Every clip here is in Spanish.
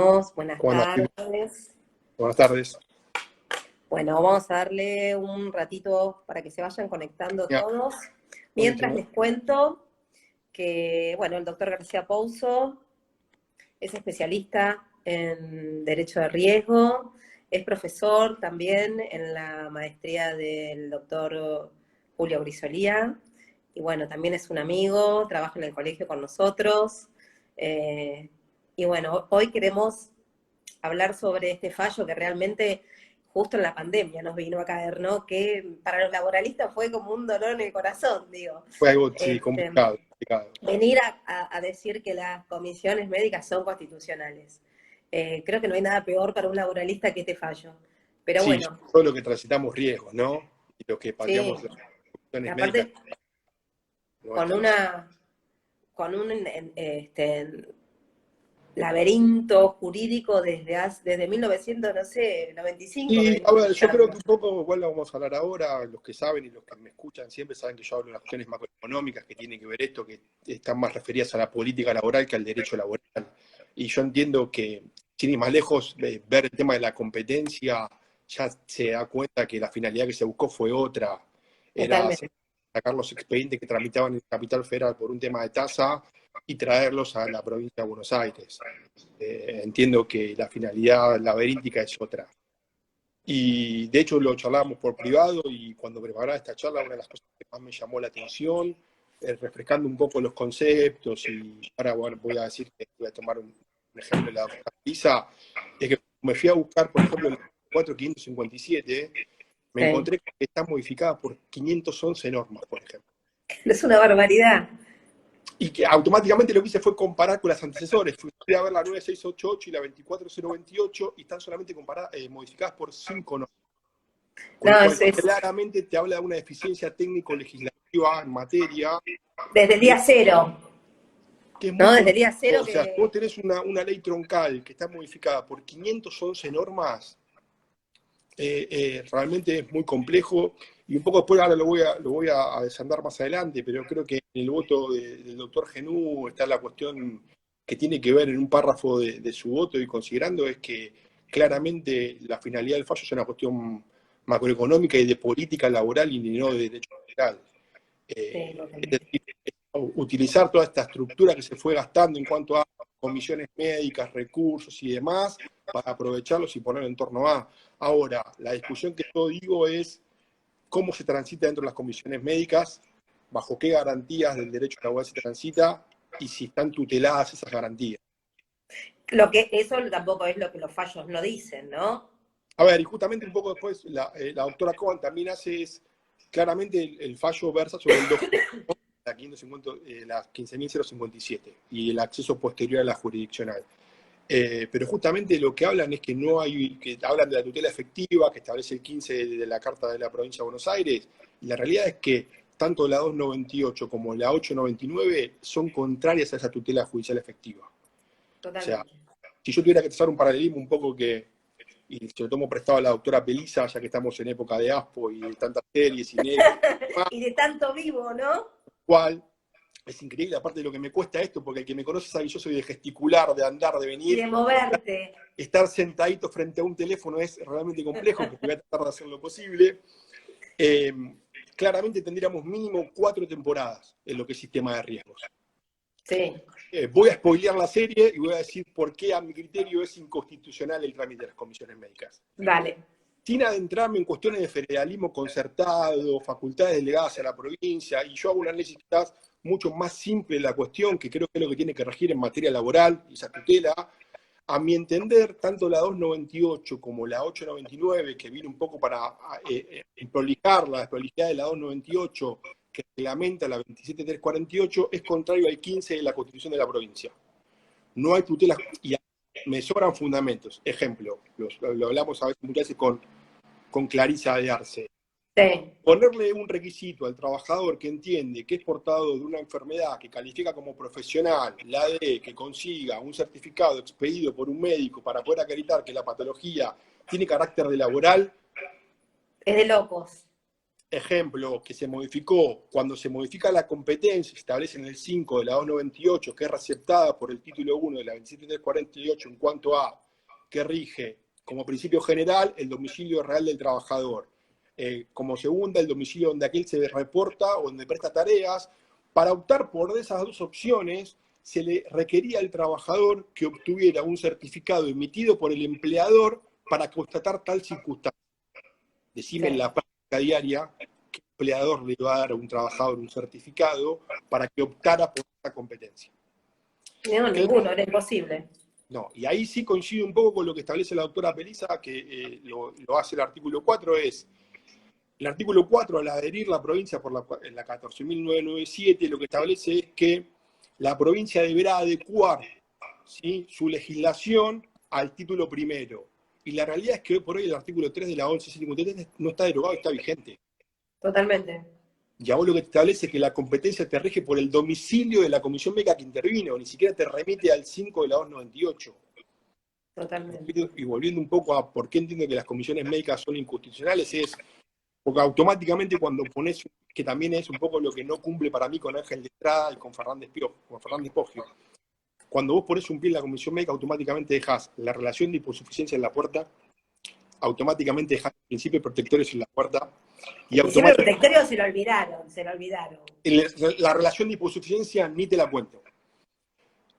Buenas ¿Cómo andas? tardes. Buenas tardes. Bueno, vamos a darle un ratito para que se vayan conectando Ya, todos. Mientras buenísimo. les cuento que, bueno, el doctor García Pouso es especialista en Derecho de Riesgo, es profesor también en la maestría del doctor Julio Brisolía, y bueno, también es un amigo, trabaja en el colegio con nosotros. eh, y bueno, hoy queremos hablar sobre este fallo que realmente justo en la pandemia nos vino a caer, ¿no? Que para los laboralistas fue como un dolor en el corazón, digo. Fue algo, sí, Este, complicado, complicado. venir a decir que las comisiones médicas son constitucionales. Creo que no hay nada peor para un laboralista que este fallo. Pero Sí, bueno, todo lo que transitamos riesgos, ¿no? Y lo que sí, paliamos las cuestiones médicas aparte no es con tan así. con un laberinto jurídico desde 1900, no sé, 95 que Y, a venimos ver, yo creo luchando. que un poco, igual lo vamos a hablar ahora, los que saben y los que me escuchan siempre saben que yo hablo de las cuestiones macroeconómicas que tienen que ver esto, que están más referidas a la política laboral que al derecho laboral. Y yo entiendo que, sin ir más lejos, ver el tema de la competencia, ya se da cuenta que la finalidad que se buscó fue otra, era Totalmente. sacar los expedientes que tramitaban en Capital Federal por un tema de tasa y traerlos a la provincia de Buenos Aires. Entiendo que la finalidad laberíntica es otra. Y de hecho lo charlábamos por privado y cuando preparaba esta charla, una de las cosas que más me llamó la atención, refrescando un poco los conceptos, y ahora bueno, voy a decir que voy a tomar un ejemplo de la doctora Lisa, es que me fui a buscar, por ejemplo, la 4557, me Sí. encontré que está modificada por 511 normas, por ejemplo. Es una barbaridad. Y que automáticamente lo que hice fue comparar con las antecesores. Fui a ver la 9688 y la 24028 y están solamente modificadas por 5 normas. Con lo No, cual eso es claramente te habla de una deficiencia técnico-legislativa en materia desde el que, día cero, que es muy ¿no? Desde el complejo. día cero O sea, si vos que... tenés una ley troncal que está modificada por 511 normas, realmente es muy complejo. Y un poco después ahora lo voy a desandar más adelante, pero creo que en el voto del doctor Genú está la cuestión que tiene que ver en un párrafo de su voto y considerando es que claramente la finalidad del fallo es una cuestión macroeconómica y de política laboral y no de derecho laboral. Sí, Es totalmente. decir, utilizar toda esta estructura que se fue gastando en cuanto a comisiones médicas, recursos y demás, para aprovecharlos y poner en torno a. Ahora, la discusión que yo digo es cómo se transita dentro de las comisiones médicas, bajo qué garantías del derecho laboral se transita y si están tuteladas esas garantías. Lo que, eso tampoco es lo que los fallos no dicen, ¿no? A ver, y justamente un poco después la doctora Cohen también hace es, claramente el fallo versa sobre el 2, la 550, la 15.057 y el acceso posterior a la jurisdiccional. Pero justamente lo que hablan es que no hay, que hablan de la tutela efectiva que establece el 15 de la Carta de la Provincia de Buenos Aires, y la realidad es que tanto la 298 como la 899 son contrarias a esa tutela judicial efectiva. O sea, Totalmente. si yo tuviera que trazar un paralelismo un poco y se lo tomo prestado a la doctora Pelisa, ya que estamos en época de ASPO y de tantas series y Netflix, Y de tanto vivo, ¿no? cual es increíble, aparte de lo que me cuesta esto, porque el que me conoce sabe que yo soy de gesticular, de andar, de Y venir. de moverte. Estar sentadito frente a un teléfono es realmente complejo, pero voy a tratar de hacer lo posible. Eh, Claramente tendríamos mínimo 4 temporadas en lo que es sistema de riesgos. Sí, Voy a spoilear la serie y voy a decir por qué a mi criterio es inconstitucional el trámite de las comisiones médicas. vale. Sin adentrarme en cuestiones de federalismo concertado, facultades delegadas a la provincia, y yo hago un análisis quizás mucho más simple de la cuestión, que creo que es lo que tiene que regir en materia laboral, y esa tutela. A mi entender, tanto la 298 como la 899, que viene un poco para prolijar la desprolijidad de la 298, que reglamenta la 27348, es contrario al 15 de la Constitución de la provincia. No hay tutelas y me sobran fundamentos. Ejemplo, lo hablamos a veces muchas veces con Clarisa de Arce. Sí. Ponerle un requisito al trabajador que entiende que es portador de una enfermedad que califica como profesional, la de que consiga un certificado expedido por un médico para poder acreditar que la patología tiene carácter de laboral, Es de locos. ejemplo, que se modificó, cuando se modifica la competencia, se establece en el 5 de la 298, que es receptada por el título 1 de la 27348 en cuanto a que rige como principio general el domicilio real del trabajador, como segunda el domicilio donde aquel se reporta o donde presta tareas. Para optar por esas dos opciones, se le requería al trabajador que obtuviera un certificado emitido por el empleador para constatar tal circunstancia. Decime en la práctica diaria qué empleador le va a dar a un trabajador un certificado para que optara por esa competencia. No, ninguno, era imposible. No, y ahí sí coincide un poco con lo que establece la doctora Pelisa, que lo hace el artículo 4, el artículo 4, al adherir la provincia por la 14.997, lo que establece es que la provincia deberá adecuar, ¿sí?, su legislación al título primero. Y la realidad es que hoy por hoy el artículo 3 de la 1153 no está derogado, está vigente. Totalmente. Y a vos lo que te establece es que la competencia te rige por el domicilio de la comisión médica que intervino, ni siquiera te remite al 5 de la 298. Totalmente. Y volviendo un poco a por qué entiendo que las comisiones médicas son inconstitucionales, es porque automáticamente cuando pones, que también es un poco lo que no cumple para mí con Ángel de Estrada y con Fernández Poggio, cuando vos pones un pie en la comisión médica, automáticamente dejas la relación de hiposuficiencia en la puerta, automáticamente dejas principios protectores en la puerta, y Principio automáticamente protectorio se lo olvidaron. la relación de hiposuficiencia ni te la cuento.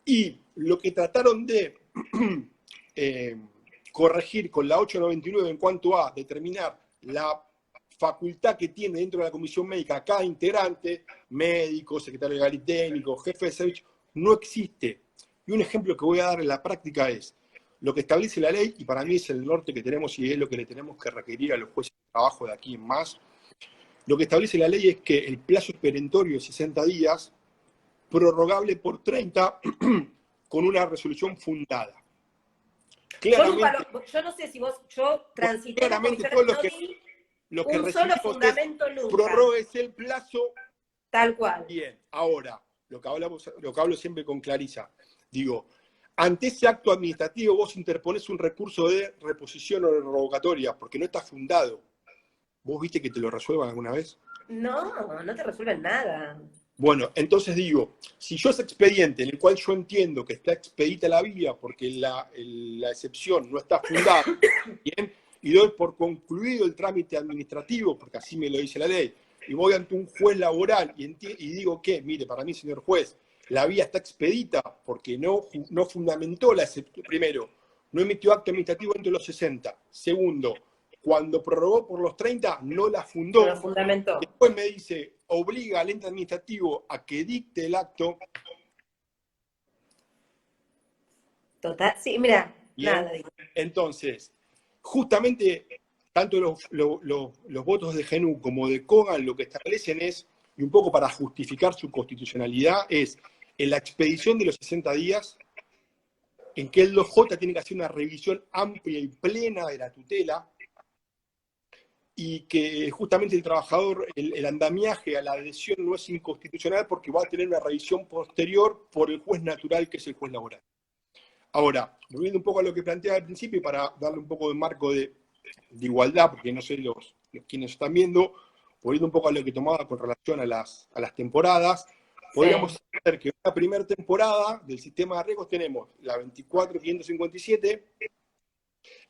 Y lo que trataron de corregir con la 899 en cuanto a determinar la facultad que tiene dentro de la comisión médica cada integrante, médico, secretario legal y técnico, jefe de servicio, no existe. Y un ejemplo que voy a dar en la práctica es lo que establece la ley, y para mí es el norte que tenemos y es lo que le tenemos que requerir a los jueces de trabajo de aquí en más. Lo que establece la ley es que el plazo perentorio de 60 días, prorrogable por 30, con una resolución fundada. Claramente, yo no sé si yo transité la claramente comisión, todos no vi lo que un solo recibimos fundamento es nunca. prorrogues el plazo. Tal cual. Bien, ahora, lo que hablo siempre con Clarisa, digo, ante ese acto administrativo vos interponés un recurso de reposición o de revocatoria, porque no está fundado. ¿Vos viste que te lo resuelvan alguna vez? No, no te resuelven nada. Bueno, entonces digo, si yo ese expediente en el cual yo entiendo que está expedita la vía porque la excepción no está fundada, ¿bien?, y doy por concluido el trámite administrativo, porque así me lo dice la ley, y voy ante un juez laboral y digo que, mire, para mí, señor juez, la vía está expedita porque no fundamentó la excepción. Primero, no emitió acto administrativo entre los 60. Segundo, cuando prorrogó por los 30, no la fundó. No lo fundamentó. Después me dice, obliga al ente administrativo a que dicte el acto. Total, sí, mira, Bien. nada. Entonces, justamente, tanto los votos de GENU como de Kogan lo que establecen es, y un poco para justificar su constitucionalidad, es en la expedición de los 60 días, en que el 2J tiene que hacer una revisión amplia y plena de la tutela, y que justamente el trabajador, el andamiaje a la adhesión no es inconstitucional porque va a tener una revisión posterior por el juez natural, que es el juez laboral. Ahora, volviendo un poco a lo que planteaba al principio y para darle un poco de marco de igualdad, porque no sé los quienes están viendo, volviendo un poco a lo que tomaba con relación a las temporadas, podríamos hacer que en una primera temporada del sistema de riesgos tenemos la 24.557,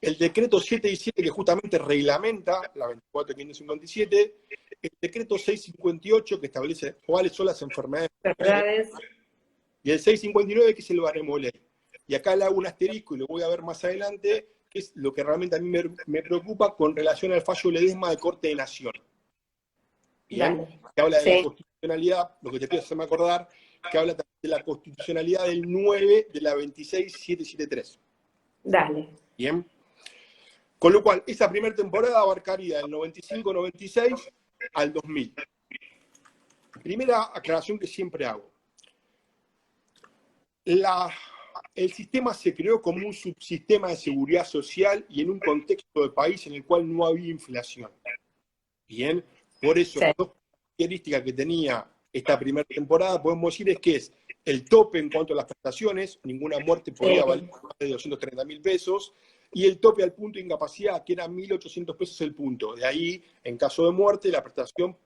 el decreto 717 que justamente reglamenta la 24.557, el decreto 658 que establece cuáles son las enfermedades, y el 659 que es el baremo ley. Y acá le hago un asterisco y lo voy a ver más adelante, que es lo que realmente a mí me preocupa con relación al fallo Ledesma de Corte de Nación. Bien, que habla de la constitucionalidad, lo que te pido hacerme acordar, que habla de la constitucionalidad del 9 de la 26773. Dale. Bien. Con lo cual, esa primera temporada abarcaría del 95-96 al 2000. Primera aclaración que siempre hago. El sistema se creó como un subsistema de seguridad social y en un contexto de país en el cual no había inflación. Bien, por eso, las dos características que tenía esta primera temporada, podemos decir, es que es el tope en cuanto a las prestaciones, ninguna muerte podía valer más de 230.000 pesos, y el tope al punto de incapacidad, que era 1.800 pesos el punto. De ahí, en caso de muerte, la prestación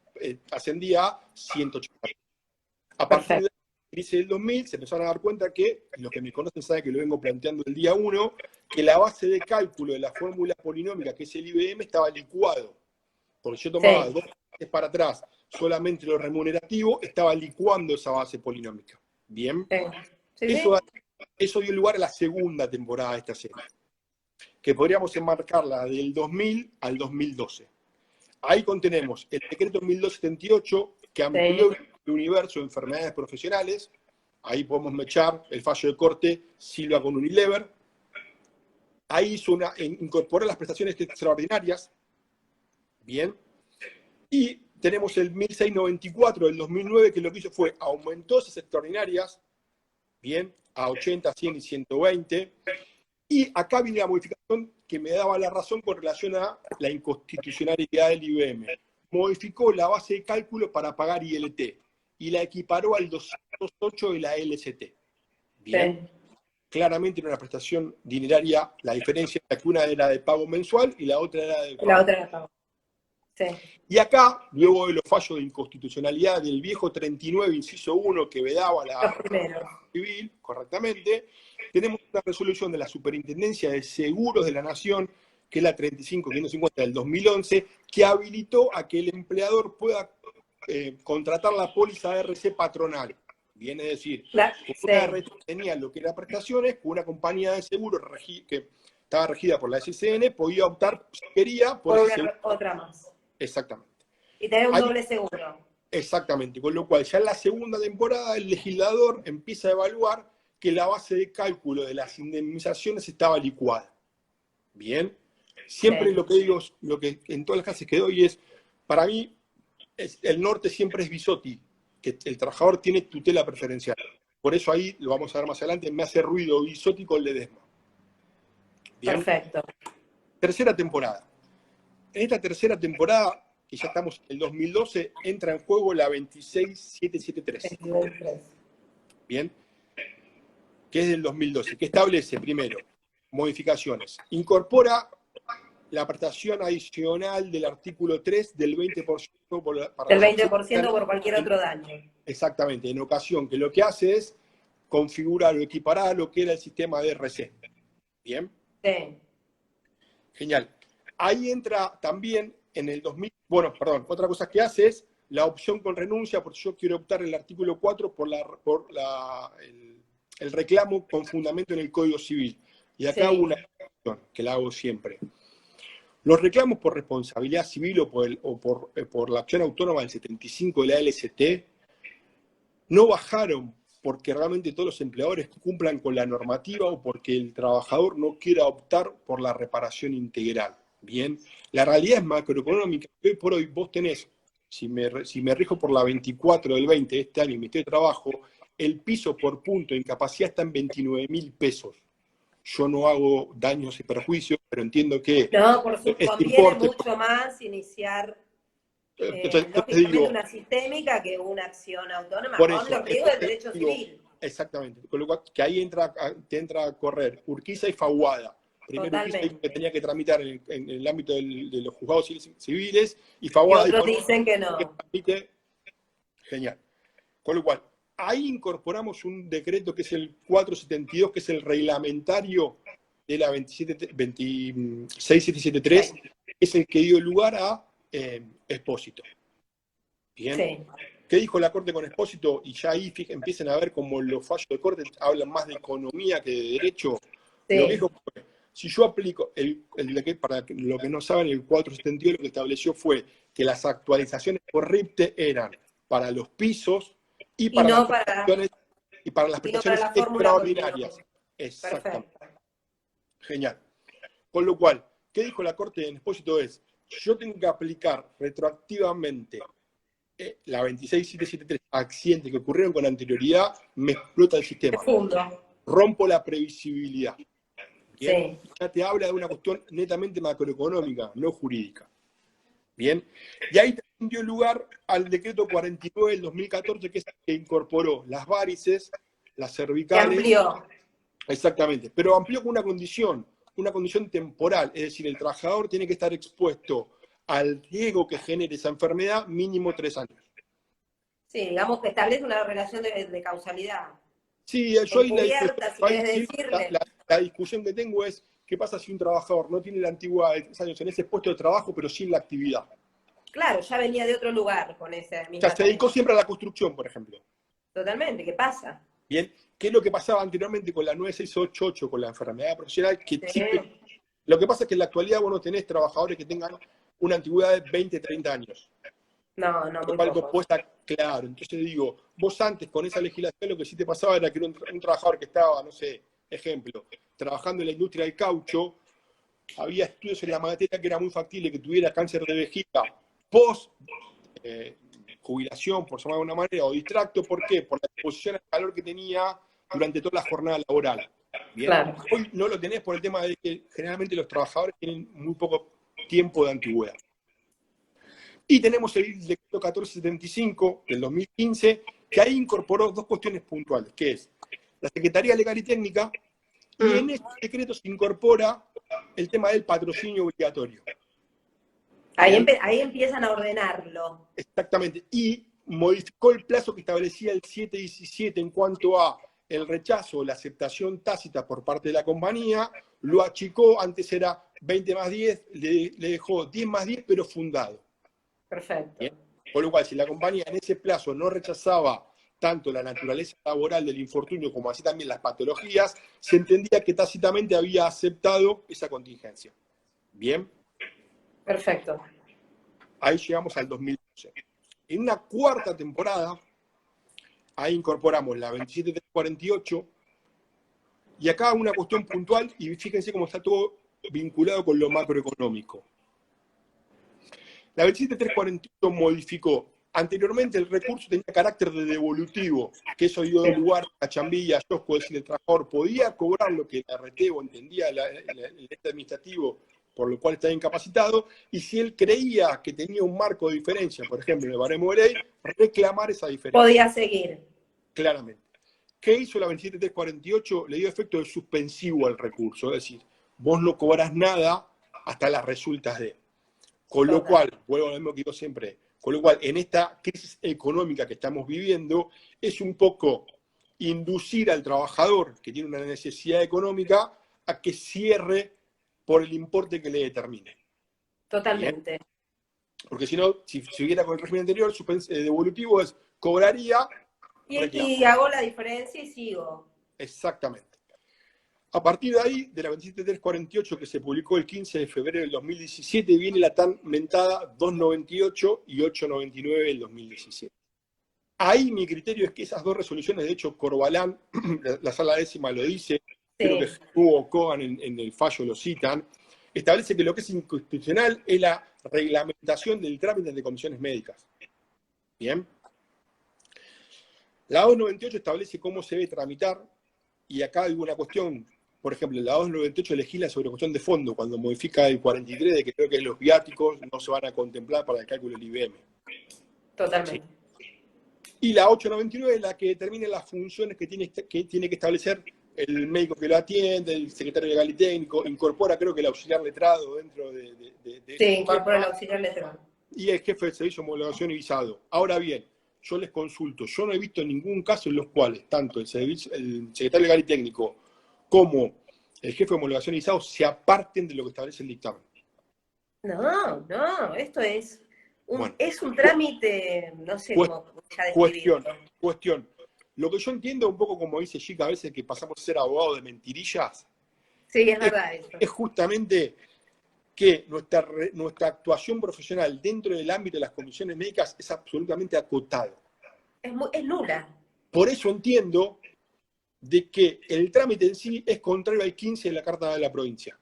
ascendía a 180. A partir de la crisis del 2000 se empezaron a dar cuenta que, los que me conocen saben que lo vengo planteando el día 1, que la base de cálculo de la fórmula polinómica, que es el IBM, estaba licuado. Porque yo tomaba 2 meses para atrás solamente lo remunerativo, estaba licuando esa base polinómica. ¿Bien? Eso dio lugar a la segunda temporada de esta serie, que podríamos enmarcarla del 2000 al 2012. Ahí contenemos el decreto 1278, que amplió el universo de enfermedades profesionales. Ahí podemos mechar el fallo de corte Silva con Unilever. Ahí incorporó las prestaciones extraordinarias. Bien. Y tenemos el 1694 del 2009, que lo que hizo fue aumentó esas extraordinarias, bien, a 80, 100 y 120. Y acá viene la modificación que me daba la razón con relación a la inconstitucionalidad del IBM. Modificó la base de cálculo para pagar ILT y la equiparó al 208 de la LCT. Bien. Claramente era una prestación dineraria, la diferencia era que una era de pago mensual y la otra era de pago. La otra era de pago. Y acá, luego de los fallos de inconstitucionalidad del viejo 39, inciso 1, que vedaba la civil, correctamente, tenemos una resolución de la Superintendencia de Seguros de la Nación, que es la 35.550 del 2011, que habilitó a que el empleador pueda contratar la póliza RC patronal. Viene a decir, una RC tenía lo que era prestaciones, con una compañía de seguros que estaba regida por la SCN, podía optar, si quería, por otra más. Exactamente. Y tener un doble seguro. Exactamente, con lo cual ya en la segunda temporada el legislador empieza a evaluar que la base de cálculo de las indemnizaciones estaba licuada. Bien. Siempre lo que digo, lo que en todas las clases que doy es, para mí, el norte siempre es Bisotti, que el trabajador tiene tutela preferencial. Por eso ahí, lo vamos a ver más adelante, me hace ruido Bisotti con Ledesma. Bien. Perfecto. Tercera temporada. En esta tercera temporada, que ya estamos en el 2012, entra en juego la 26773. Bien. Que es del 2012, que establece, primero, modificaciones. Incorpora la prestación adicional del artículo 3 del 20% del 20% por cualquier otro daño. Exactamente, en ocasión, que lo que hace es configurar o equiparar lo que era el sistema de RC. ¿Bien? Sí. Genial. Ahí entra también en el 2000, bueno, perdón, otra cosa que hace es la opción con renuncia, porque yo quiero optar el artículo 4 el reclamo con fundamento en el Código Civil. Y acá hago una acción que la hago siempre. Los reclamos por responsabilidad civil o por la acción autónoma del 75 de la LCT no bajaron porque realmente todos los empleadores cumplan con la normativa o porque el trabajador no quiera optar por la reparación integral. Bien, la realidad es macroeconómica. Hoy por hoy vos tenés, si me rijo por la 24 del 20 de este año, Ministerio de Trabajo, el piso por punto de incapacidad está en 29.000 pesos. Yo no hago daños y perjuicios, pero entiendo que... No, por supuesto, conviene mucho más iniciar lógicamente una sistémica que una acción autónoma, por con eso, lo que digo del derecho civil. Exactamente, con lo cual, que ahí te entra a correr Urquiza y Faguada. Primero Urquiza que tenía que tramitar en el ámbito de los juzgados civiles, y Faguada... Y otros dicen que no. Genial. Con lo cual, ahí incorporamos un decreto que es el 472, que es el reglamentario de la 26773, que es el que dio lugar a Expósito. Bien. Sí. ¿Qué dijo la Corte con Expósito? Y ya ahí empiezan a ver como los fallos de Corte hablan más de economía que de derecho. Sí. Lo que dijo fue, si yo aplico, para lo que no saben, el 472 lo que estableció fue que las actualizaciones por RIPTE eran para los pisos y para las prestaciones extraordinarias. Exactamente. Perfecto. Genial. Con lo cual, ¿qué dijo la Corte en Expósito? Es, yo tengo que aplicar retroactivamente la 26773 accidentes que ocurrieron con anterioridad, me explota el sistema. Rompo la previsibilidad. ¿Bien? Sí. Ya te habla de una cuestión netamente macroeconómica, no jurídica. Bien. Y ahí también dio lugar al decreto 49 del 2014, que es el que incorporó las varices las Se cervicales. amplió. Exactamente, pero amplió con una condición temporal, es decir, el trabajador tiene que estar expuesto al riesgo que genere esa enfermedad mínimo 3 años. Sí, digamos que establece una relación de causalidad. Sí, yo ahí Encubierta, si querés decirle. la discusión que tengo es, ¿qué pasa si un trabajador no tiene la antigüedad de 3 años en ese puesto de trabajo, pero sin la actividad? Claro, ya venía de otro lugar con esa O sea, misma se dedicó tarea. siempre a la construcción, por ejemplo. Totalmente, ¿qué pasa? Bien, ¿qué es lo que pasaba anteriormente con la 9688, con la enfermedad profesional? Sí, Lo que pasa es que en la actualidad vos no tenés trabajadores que tengan una antigüedad de 20, 30 años. no, no, Lo muy cual vos pocos. podés estar claro. Entonces digo, vos antes con esa legislación lo que sí te pasaba era que era un trabajador que estaba, no sé, ejemplo, trabajando en la industria del caucho, había estudios en la materia que era muy factible que tuviera cáncer de vejiga post jubilación, por llamarlo de una manera, o distracto. ¿Por qué? Por la exposición al calor que tenía durante toda la jornada laboral. Bien, Claro. hoy no lo tenés por el tema de que generalmente los trabajadores tienen muy poco tiempo de antigüedad. Y tenemos el decreto 1475 del 2015, que ahí incorporó dos cuestiones puntuales, que es la Secretaría Legal y Técnica, y en este decreto se incorpora el tema del patrocinio obligatorio. Ahí, Bien, ahí empiezan a ordenarlo. exactamente. Y modificó el plazo que establecía el 717 en cuanto a el rechazo o la aceptación tácita por parte de la compañía, lo achicó, antes era 20 más 10, le dejó 10 más 10, pero fundado. Perfecto. Bien. Con lo cual, si la compañía en ese plazo no rechazaba tanto la naturaleza laboral del infortunio como así también las patologías, se entendía que tácitamente había aceptado esa contingencia. Bien, Perfecto. ahí llegamos al 2012. En una cuarta temporada, ahí incorporamos la 27348, y acá una cuestión puntual, y fíjense cómo está todo vinculado con lo macroeconómico. La 27348 modificó. Anteriormente el recurso tenía carácter de devolutivo, que eso dio lugar a Chambilla, a Yosco, es decir, el trabajador podía cobrar lo que el arreteo entendía el ente administrativo, por lo cual estaba incapacitado, y si él creía que tenía un marco de diferencia, por ejemplo, en el baremo de ley, reclamar esa diferencia. Podía seguir. Claramente. ¿Qué hizo la 27348? Le dio efecto de suspensivo al recurso, es decir, vos no cobrás nada hasta las resultas de. Con lo cual, vuelvo a lo mismo que digo siempre, con lo cual en esta crisis económica que estamos viviendo, es un poco inducir al trabajador que tiene una necesidad económica a que cierre por el importe que le determine. Totalmente. ¿Bien? Porque si no, si siguiera con el régimen anterior, devolutivo es cobraría, reclamo. Y hago la diferencia y sigo. Exactamente. A partir de ahí, de la 27348 que se publicó el 15 de febrero del 2017, viene la tan mentada 298 y 899 del 2017. Ahí mi criterio es que esas dos resoluciones, de hecho, Corbalán, la sala décima lo dice, creo que Hugo Kogan en el fallo lo citan, establece que lo que es inconstitucional es la reglamentación del trámite de comisiones médicas. Bien. La 298 establece cómo se debe tramitar, y acá hay una cuestión. Por ejemplo, la 298 legisla sobre cuestión de fondo, cuando modifica el 43 de que creo que los viáticos no se van a contemplar para el cálculo del IBM. Totalmente. ¿Sí? Y la 899 es la que determina las funciones que tiene que establecer el médico que lo atiende, el secretario legal y técnico, incorpora creo que el auxiliar letrado dentro de sí, incorpora el auxiliar letrado. Y el jefe del servicio de homologación y visado. Ahora bien, yo les consulto, yo no he visto ningún caso en los cuales tanto el secretario legal y técnico como el jefe de homologación y visado se aparten de lo que establece el dictamen. No, esto es Bueno, es un trámite, no sé cómo ya describirlo. Cuestión. Lo que yo entiendo un poco como dice Chica a veces que pasamos a ser abogados de mentirillas, Sí, es verdad eso. es justamente que nuestra actuación profesional dentro del ámbito de las comisiones médicas es absolutamente acotado. Es nula. Por eso entiendo de que el trámite en sí es contrario al 15 de la Carta de la Provincia.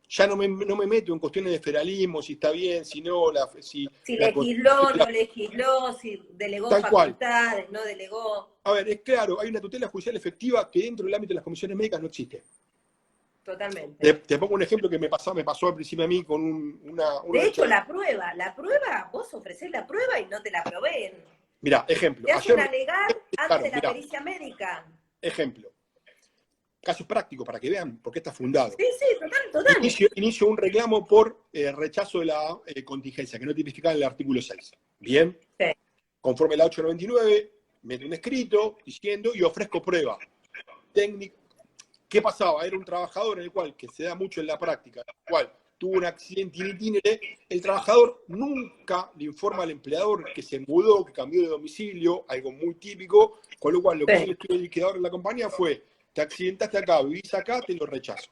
Ya no me meto en cuestiones de federalismo, si está bien, si no, si legisló, no legisló, si delegó tal facultades, no delegó. A ver, es claro, hay una tutela judicial efectiva que dentro del ámbito de las comisiones médicas no existe. Totalmente. Te pongo un ejemplo que me pasó al principio a mí con de hecho, la prueba, vos ofrecés la prueba y no te la proveen. Mirá, ejemplo. Te hacen Ayer alegar antes claro, de la mirá, pericia médica. ejemplo. Caso práctico para que vean por qué está fundado. Sí, sí, total. Inicio un reclamo por rechazo de la contingencia, que no tipificaba en el artículo 6. Bien, Sí, conforme la 899, meto un escrito diciendo y ofrezco prueba técnica. ¿Qué pasaba? Era un trabajador en el cual, que se da mucho en la práctica, en el cual tuvo un accidente in itinere, el trabajador nunca le informa al empleador que se mudó, que cambió de domicilio, algo muy típico, con lo cual lo que hizo el sí, estudio liquidador en la compañía fue, te accidentaste acá, vivís acá, te lo rechazo.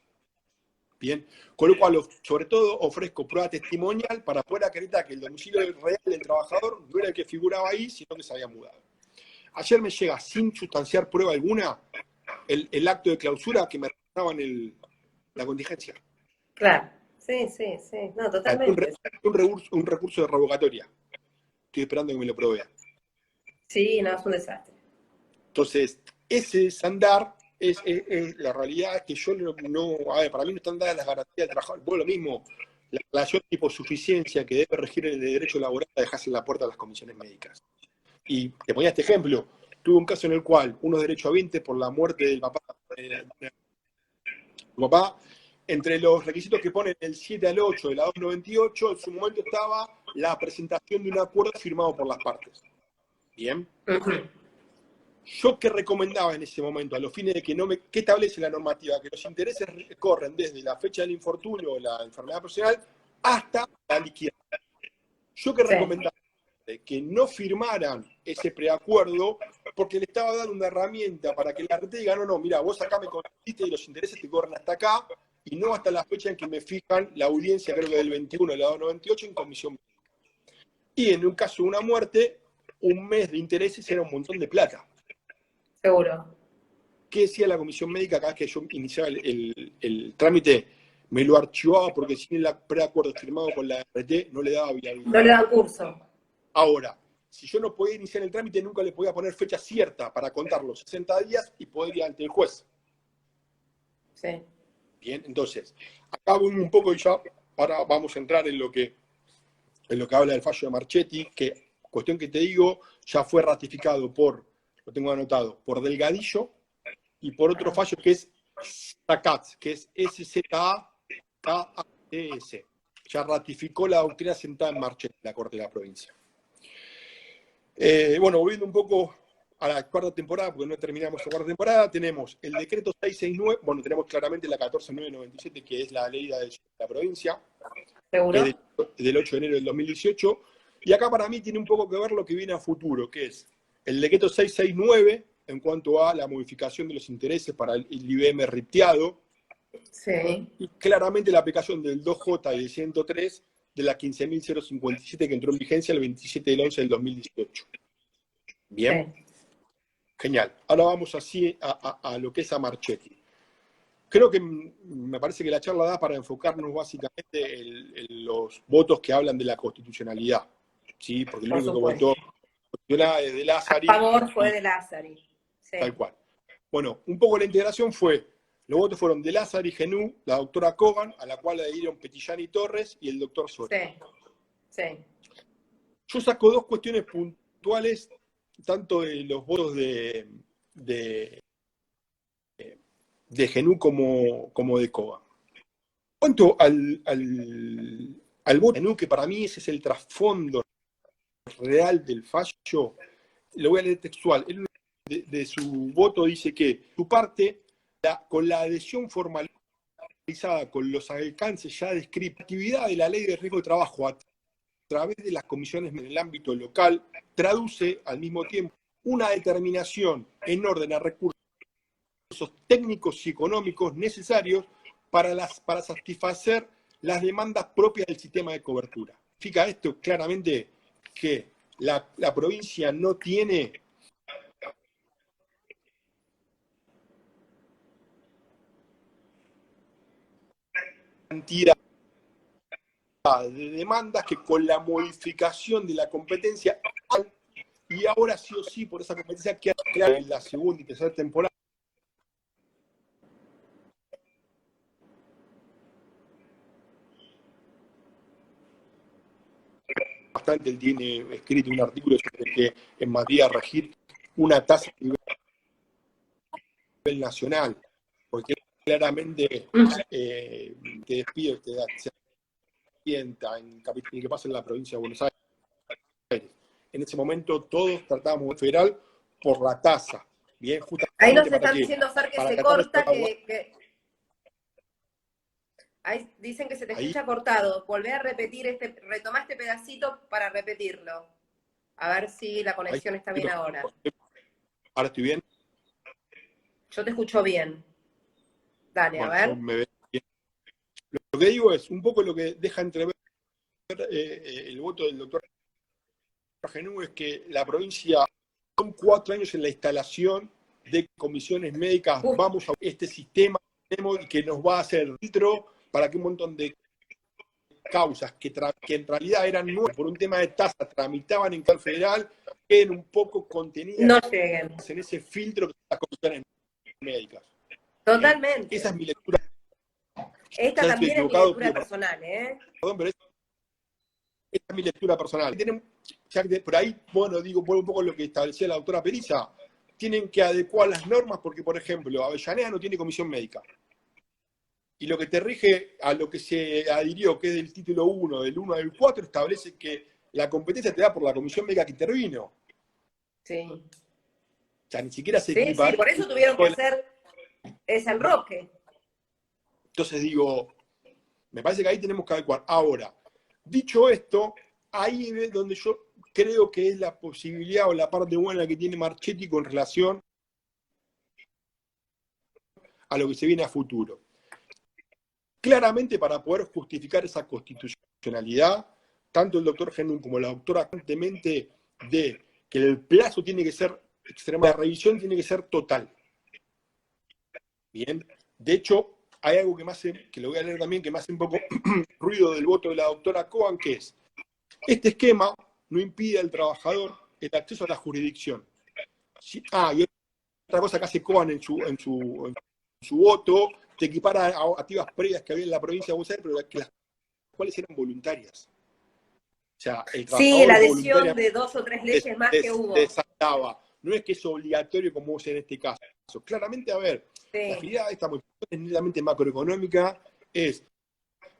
Bien, con lo cual, sobre todo, ofrezco prueba testimonial para poder acreditar que el domicilio real del trabajador no era el que figuraba ahí, sino que se había mudado. Ayer me llega, sin sustanciar prueba alguna, el acto de clausura que me rechazaban la contingencia. claro. Sí, no, totalmente. Un recurso de revocatoria. Estoy esperando que me lo provea. Sí, no, es un desastre. Entonces, ese desandar es la realidad es que yo a ver, para mí no están dadas las garantías del trabajador. Vos lo mismo, la relación tipo suficiencia que debe regir el derecho laboral la dejás en la puerta de las comisiones médicas. Y te ponía este ejemplo. Tuve un caso en el cual unos derechohabientes por la muerte del papá, entre los requisitos que ponen el 7 al 8 de la 298, en su momento estaba la presentación de un acuerdo firmado por las partes. Bien. Ujú. Yo qué recomendaba en ese momento, a los fines de que ¿qué establece la normativa? Que los intereses corren desde la fecha del infortunio o la enfermedad profesional hasta la liquidación. Yo que Sí, recomendaba que no firmaran ese preacuerdo porque le estaba dando una herramienta para que la RT diga, no, mira, vos acá me conociste y los intereses te corren hasta acá y no hasta la fecha en que me fijan la audiencia, creo que del 21 de la 298 en comisión. Y en un caso de una muerte, un mes de intereses era un montón de plata. seguro. ¿Qué decía la comisión médica cada vez que yo iniciaba el trámite? Me lo archivaba porque sin el preacuerdo firmado con la RT no le daba viabilidad. No le dan curso. Ahora, si yo no podía iniciar el trámite, nunca le podía poner fecha cierta para contar los 60 días y poder ir ante el juez. Sí. Bien, entonces, acá voy un poco y ya, ahora vamos a entrar en lo que habla del fallo de Marchetti, que, cuestión que te digo, ya fue ratificado lo tengo anotado, por Delgadillo y por otro fallo que es SACATS, que es SZAKATS. Ya ratificó la doctrina sentada en Marchetti, la Corte de la Provincia. Bueno, volviendo un poco a la cuarta temporada, porque no terminamos la cuarta temporada, tenemos el decreto 669, bueno, tenemos claramente la 14997, que es la ley de la provincia, que es ¿Seguro? del 8 de enero del 2018, y acá para mí tiene un poco que ver lo que viene a futuro, que es el decreto 669, en cuanto a la modificación de los intereses para el IBM ripteado, Sí. y claramente la aplicación del 2J y del 103 de la 15.057 que entró en vigencia el 27 del 11 del 2018. Bien, Sí. genial. Ahora vamos así a lo que es a Marchetti. Creo que me parece que la charla da para enfocarnos básicamente en los votos que hablan de la constitucionalidad, ¿sí? Porque el Por único que supuesto. votó es de A Lázari favor fue y de Lázari. tal Sí. cual. Bueno, un poco la integración los votos fueron de Lázari, Genú, la doctora Kogan, a la cual adhirieron Petillani Torres y el doctor Soria. Sí. Sí. Yo saco dos cuestiones puntuales, tanto de los votos de Genú como de Kogan. En cuanto al voto de Genú, que para mí ese es el trasfondo real del fallo, lo voy a leer textual. Él de su voto dice que su parte, con la adhesión formalizada con los alcances ya descritos, la actividad de la ley de riesgo de trabajo a través de las comisiones en el ámbito local, traduce al mismo tiempo una determinación en orden a recursos técnicos y económicos necesarios para satisfacer las demandas propias del sistema de cobertura. Significa esto claramente que la provincia no tiene cantidad de demandas que con la modificación de la competencia y ahora sí o sí por esa competencia que clara en la segunda y tercera temporada bastante, él tiene escrito un artículo sobre que en materia de regir una tasa a nivel nacional, porque claramente te despido, se sienta en Capital y que pasa en la provincia de Buenos Aires. En ese momento todos tratábamos de federal por la tasa. Bien, Ahí nos justamente para están qué, diciendo, Fer, que para se tratar de corta, salvaguardar. Ahí dicen que se te Ahí, escucha cortado. Volvé a repetir retoma este pedacito para repetirlo. A ver si la ahí conexión está bien ahora. ahora estoy bien. Yo te escucho bien. Dale, Bueno, a yo ver. me veo bien. Lo que digo es un poco lo que deja entrever el voto del doctor Genú, es que la provincia, son 4 años en la instalación de comisiones médicas, vamos a este sistema que nos va a hacer filtro para que un montón de causas que en realidad eran nuevas por un tema de tasa, tramitaban en Capital Federal, queden un poco contenidas No lleguen. en ese filtro que son las comisiones médicas. Totalmente. Esa es mi lectura. Esta Ya estoy también es mi equivocado, lectura personal, ¿eh? perdón, pero esta es mi lectura personal. Ya que por ahí, bueno, digo, vuelvo un poco a lo que establecía la doctora Periza, tienen que adecuar las normas porque, por ejemplo, Avellaneda no tiene comisión médica. Y lo que te rige a lo que se adhirió, que es del título 1, del 1 al 4, establece que la competencia te da por la comisión médica que intervino. Sí. O sea, ni siquiera se Sí, equipara. por eso tuvieron que hacer ese enroque. Entonces digo, me parece que ahí tenemos que adecuar. Ahora, dicho esto, ahí es donde yo creo que es la posibilidad o la parte buena que tiene Marchetti con relación a lo que se viene a futuro. Claramente, para poder justificar esa constitucionalidad, tanto el doctor Genún como la doctora constantemente de que el plazo tiene que ser extremo, la revisión tiene que ser total. Bien, de hecho, hay algo que me hace, que lo voy a leer también, que me hace un poco ruido del voto de la doctora Cohen, que es, este esquema no impide al trabajador el acceso a la jurisdicción. Y otra cosa que hace Cohen en su voto, te equipara a activas previas que había en la provincia de Buenos Aires, pero que las cuales eran voluntarias. O sea, el Sí, trabajador la adhesión voluntariamente de 2 o 3 leyes más que hubo. desataba. No es que es obligatorio como es en este caso. Claramente, a ver, la Sí. finalidad de esta modificación es netamente macroeconómica, es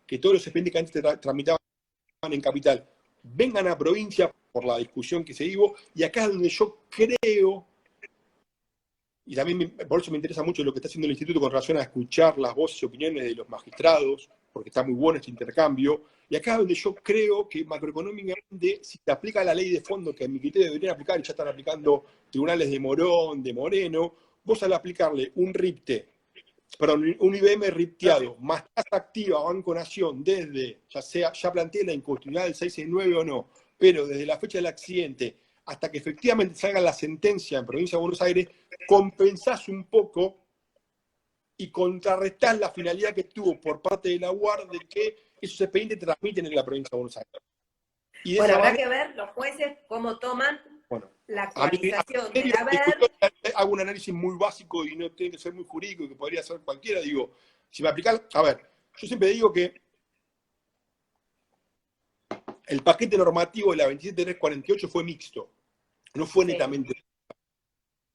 que todos los expedientes que antes tramitaban en capital vengan a provincia por la discusión que se dio, y acá es donde yo creo, y también por eso me interesa mucho lo que está haciendo el instituto con relación a escuchar las voces y opiniones de los magistrados, porque está muy bueno este intercambio, y acá es donde yo creo que macroeconómicamente, si se aplica la ley de fondo que en mi criterio deberían aplicar, y ya están aplicando tribunales de Morón, de Moreno, vos al aplicarle un RIPTE, perdón, un IBM ripteado, más tasa activa Banco Nación, desde, ya planteé la inconstitucionalidad del 669 o no, pero desde la fecha del accidente hasta que efectivamente salga la sentencia en Provincia de Buenos Aires, compensás un poco y contrarrestás la finalidad que tuvo por parte de la UAR de que esos expedientes transmiten en la Provincia de Buenos Aires. Y de Bueno, esa habrá manera, que ver los jueces cómo toman la a mí, actualización del haber. hago un análisis muy básico y no tiene que ser muy jurídico, que podría ser cualquiera. Digo, si me aplican, a ver, yo siempre digo que el paquete normativo de la 27348 fue mixto, no fue netamente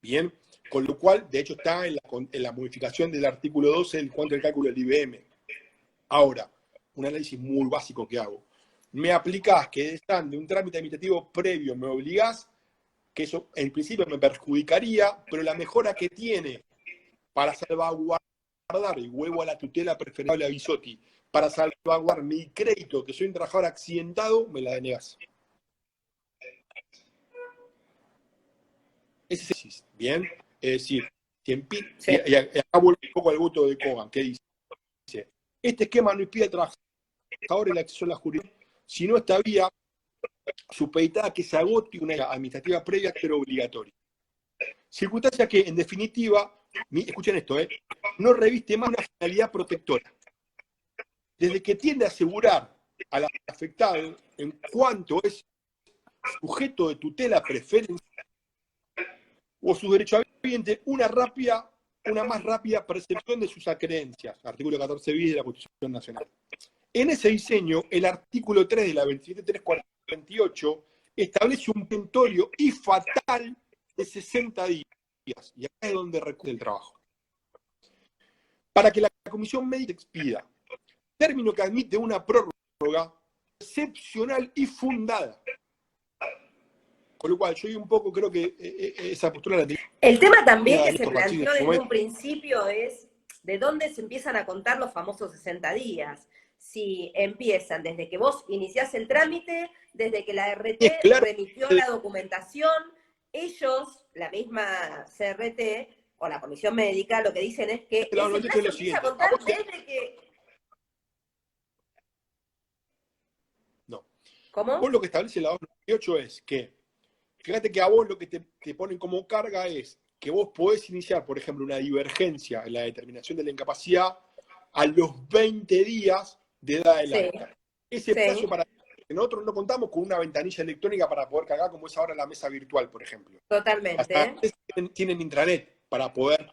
bien, con lo cual, de hecho, está en la modificación del artículo 12 en cuanto al cálculo del IBM. Ahora, un análisis muy básico que hago. Me aplicás que están de un trámite administrativo previo, me obligás, que eso en principio me perjudicaría, pero la mejora que tiene para salvaguardar, y vuelvo a la tutela preferable a Bisotti, para salvaguardar mi crédito, que soy un trabajador accidentado, me la denegás. Ese es bien. Es decir, y acá vuelvo un poco al voto de Cohen, que dice, este esquema no impide al trabajador el acceso a la jurisdicción, sino esta vía supeditada a que se agote una administrativa previa, pero obligatoria. Circunstancia que, en definitiva, escuchen esto, no reviste más una finalidad protectora. Desde que tiende a asegurar al afectado en cuanto es sujeto de tutela preferencial o su derecho habiente una más rápida percepción de sus acreencias, artículo 14 bis de la Constitución Nacional. En ese diseño, el artículo 3 de la 27348 28 establece un perentorio y fatal de 60 días. Y acá es donde recurre el trabajo. Para que la comisión médica expida, término que admite una prórroga excepcional y fundada. Con lo cual, yo un poco creo que esa postura la tenía. El tema también que se Néstor Martínez planteó en su desde momento. un principio es de dónde se empiezan a contar los famosos 60 días. Si empiezan desde que vos iniciás el trámite, desde que la RT Claro, remitió la documentación, ellos, la misma CRT o la comisión médica, lo que dicen es que la ese noticia plazo es lo empieza a siguiente. contar desde que... No. ¿Cómo? Vos lo que establece la 298 es que, fíjate que a vos lo que te ponen como carga es que vos podés iniciar, por ejemplo, una divergencia en la determinación de la incapacidad a los 20 días de edad del Sí, alta. Ese sí, plazo para... Nosotros no contamos con una ventanilla electrónica para poder cargar como es ahora la mesa virtual, por ejemplo. Hasta totalmente. tienen intranet para poder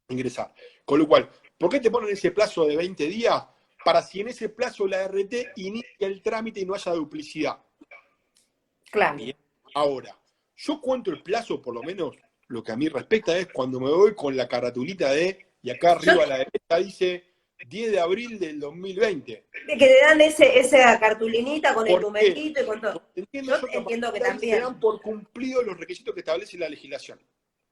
ingresar. Con lo cual, ¿por qué te ponen ese plazo de 20 días? Para si en ese plazo la RT inicia el trámite y no haya duplicidad. Claro. Bien. Ahora, yo cuento el plazo, por lo menos lo que a mí respecta, es cuando me voy con la caratulita de, y acá arriba a la derecha dice 10 de abril del 2020. De que te dan esa cartulinita con el ¿Por qué? numerito y con todo. Porque entiendo Yo yo que a entiendo que partir de ahí se también. dan por cumplidos los requisitos que establece la legislación.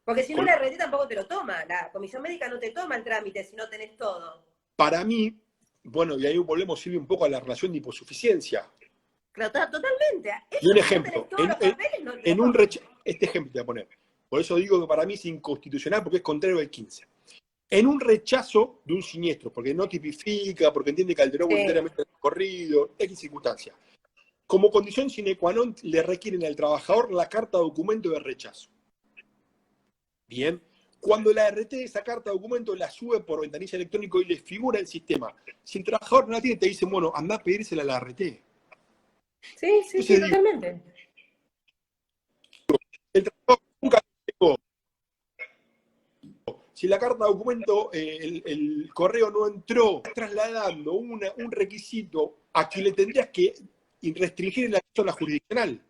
Porque si no, Con- la RT tampoco te lo toma. La comisión médica no te toma el trámite si no tenés todo. Para mí, bueno, y ahí volvemos, Silvia, un poco a la relación de hiposuficiencia. Claro, totalmente. Y un Ellos, si no tenés ejemplo, todos los papeles, no te lo en un toman. este ejemplo te voy a poner. Por eso digo que para mí es inconstitucional porque es contrario al 15. En un rechazo de un siniestro, porque no tipifica, porque entiende que alteró voluntariamente el recorrido, X circunstancia. Como condición sine qua non le requieren al trabajador la carta documento de rechazo. Bien. Cuando la RT esa carta documento la sube por ventanilla electrónico y le figura el sistema. Si el trabajador no la tiene, te dice, bueno, anda a pedírsela a la RT. Sí, Entonces digo, totalmente. el trabajador nunca llegó. Si la carta documento, el correo no entró, trasladando un requisito a quien le tendrías que restringir el acceso a la jurisdiccional.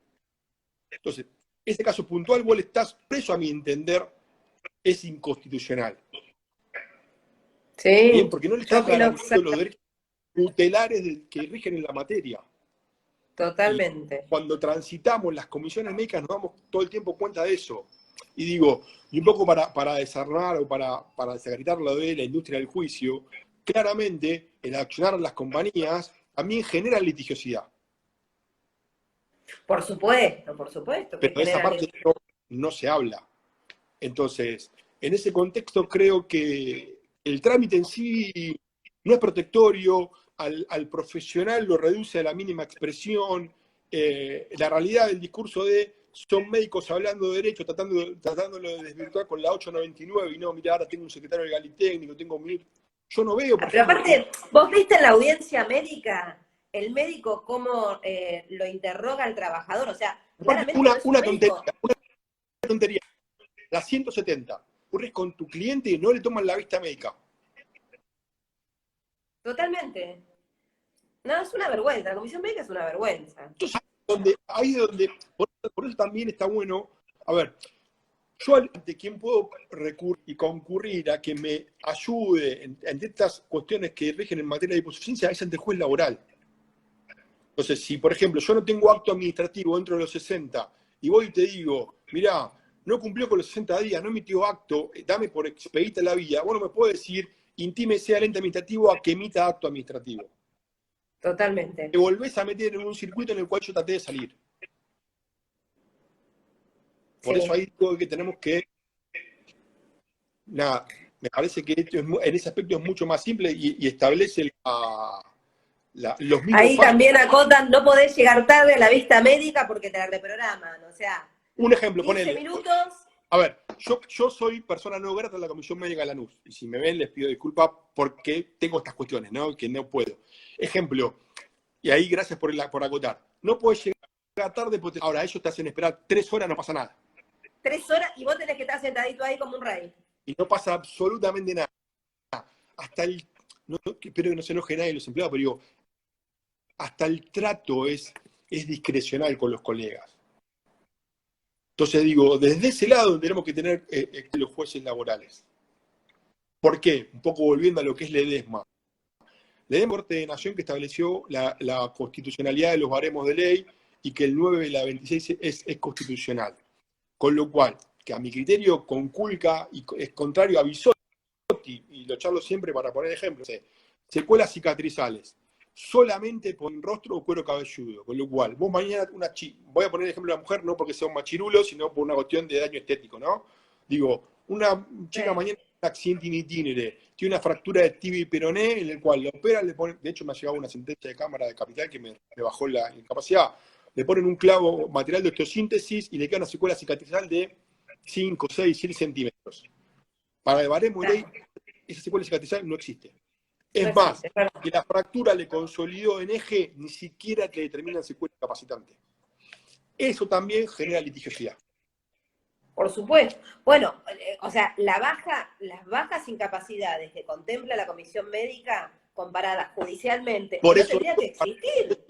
Entonces, ese caso puntual, vos le estás preso, a mi entender, es inconstitucional. Sí, Bien, porque no le yo estás opino garantizando los derechos tutelares que rigen en la materia. Y totalmente. cuando transitamos las comisiones médicas nos damos todo el tiempo cuenta de eso. Y digo, y un poco para desarmar o para desacreditar lo de la industria del juicio, claramente el accionar las compañías también genera litigiosidad. Por supuesto que Pero de esa genera. parte no se habla. Entonces, en ese contexto creo que el trámite en sí no es protectorio, al profesional lo reduce a la mínima expresión. La realidad del discurso de son médicos hablando de derecho, tratándolo de desvirtuar con la 899 y no, mira, ahora tengo un secretario legal y técnico, tengo mil. Yo no veo, por Pero ejemplo, aparte, vos viste en la audiencia médica el médico cómo lo interroga al trabajador. O sea, aparte claramente no es un médico. una tontería, la 170, ocurres con tu cliente y no le toman la vista médica. Totalmente. No, es una vergüenza. La comisión médica es una vergüenza. Entonces, ahí es donde, por eso también está bueno, a ver, yo ante quién puedo recurrir y concurrir a que me ayude en estas cuestiones que rigen en materia de hiposuficiencia es ante el juez laboral. Entonces, si por ejemplo yo no tengo acto administrativo dentro de los 60 y voy y te digo, mirá, no cumplió con los 60 días, no emitió acto, dame por expedita la vía, vos no me puedes decir, intímese al ente administrativo a que emita acto administrativo. Totalmente. Te volvés a meter en un circuito en el cual yo traté de salir. Por eso Sí. ahí digo que tenemos que, nada, me parece que esto en ese aspecto es mucho más simple y establece los mismos Ahí pasos. también acotan, no podés llegar tarde a la vista médica porque te la reprograman. O sea, Un ejemplo, 15 ponele. minutos. A ver, yo soy persona no grata en la Comisión Médica de Lanús. Y si me ven, les pido disculpas porque tengo estas cuestiones, ¿no? Que no puedo. Ejemplo, y ahí gracias por acotar. No puedes llegar tarde porque ahora ellos te hacen esperar 3 horas, no pasa nada. 3 horas y vos tenés que estar sentadito ahí como un rey. Y no pasa absolutamente nada. Hasta espero que no se enoje nadie de los empleados, pero digo, hasta el trato es es discrecional con los colegas. Entonces digo, desde ese lado tenemos que tener los jueces laborales. ¿Por qué? Un poco volviendo a lo que es Ledesma. Ledesma, Corte de Nación, que estableció la constitucionalidad de los baremos de ley y que el 9 de la 26 es constitucional. Con lo cual, que a mi criterio conculca y es contrario a Bisotti, y lo charlo siempre para poner ejemplos, secuelas cicatrizales, solamente por rostro o cuero cabelludo. Con lo cual, vos mañana, voy a poner el ejemplo de la mujer, no porque sea un machirulo, sino por una cuestión de daño estético, ¿no? Digo, una chica mañana un accidente in itinere, tiene una fractura de tibia y peroné, en el cual le operan, le ponen, de hecho me ha llegado una sentencia de Cámara de Capital que me bajó la incapacidad, le ponen un clavo material de osteosíntesis y le queda una secuela cicatrizal de 5, 6, 7 centímetros. Para el baremo de ley, esa secuela cicatrizal no existe. Es más, que la fractura le consolidó en eje, ni siquiera te determinan secuela incapacitante. Eso también genera litigiosidad. Por supuesto. Bueno, o sea, las bajas incapacidades que contempla la comisión médica comparadas judicialmente, Por no eso tendría que existir.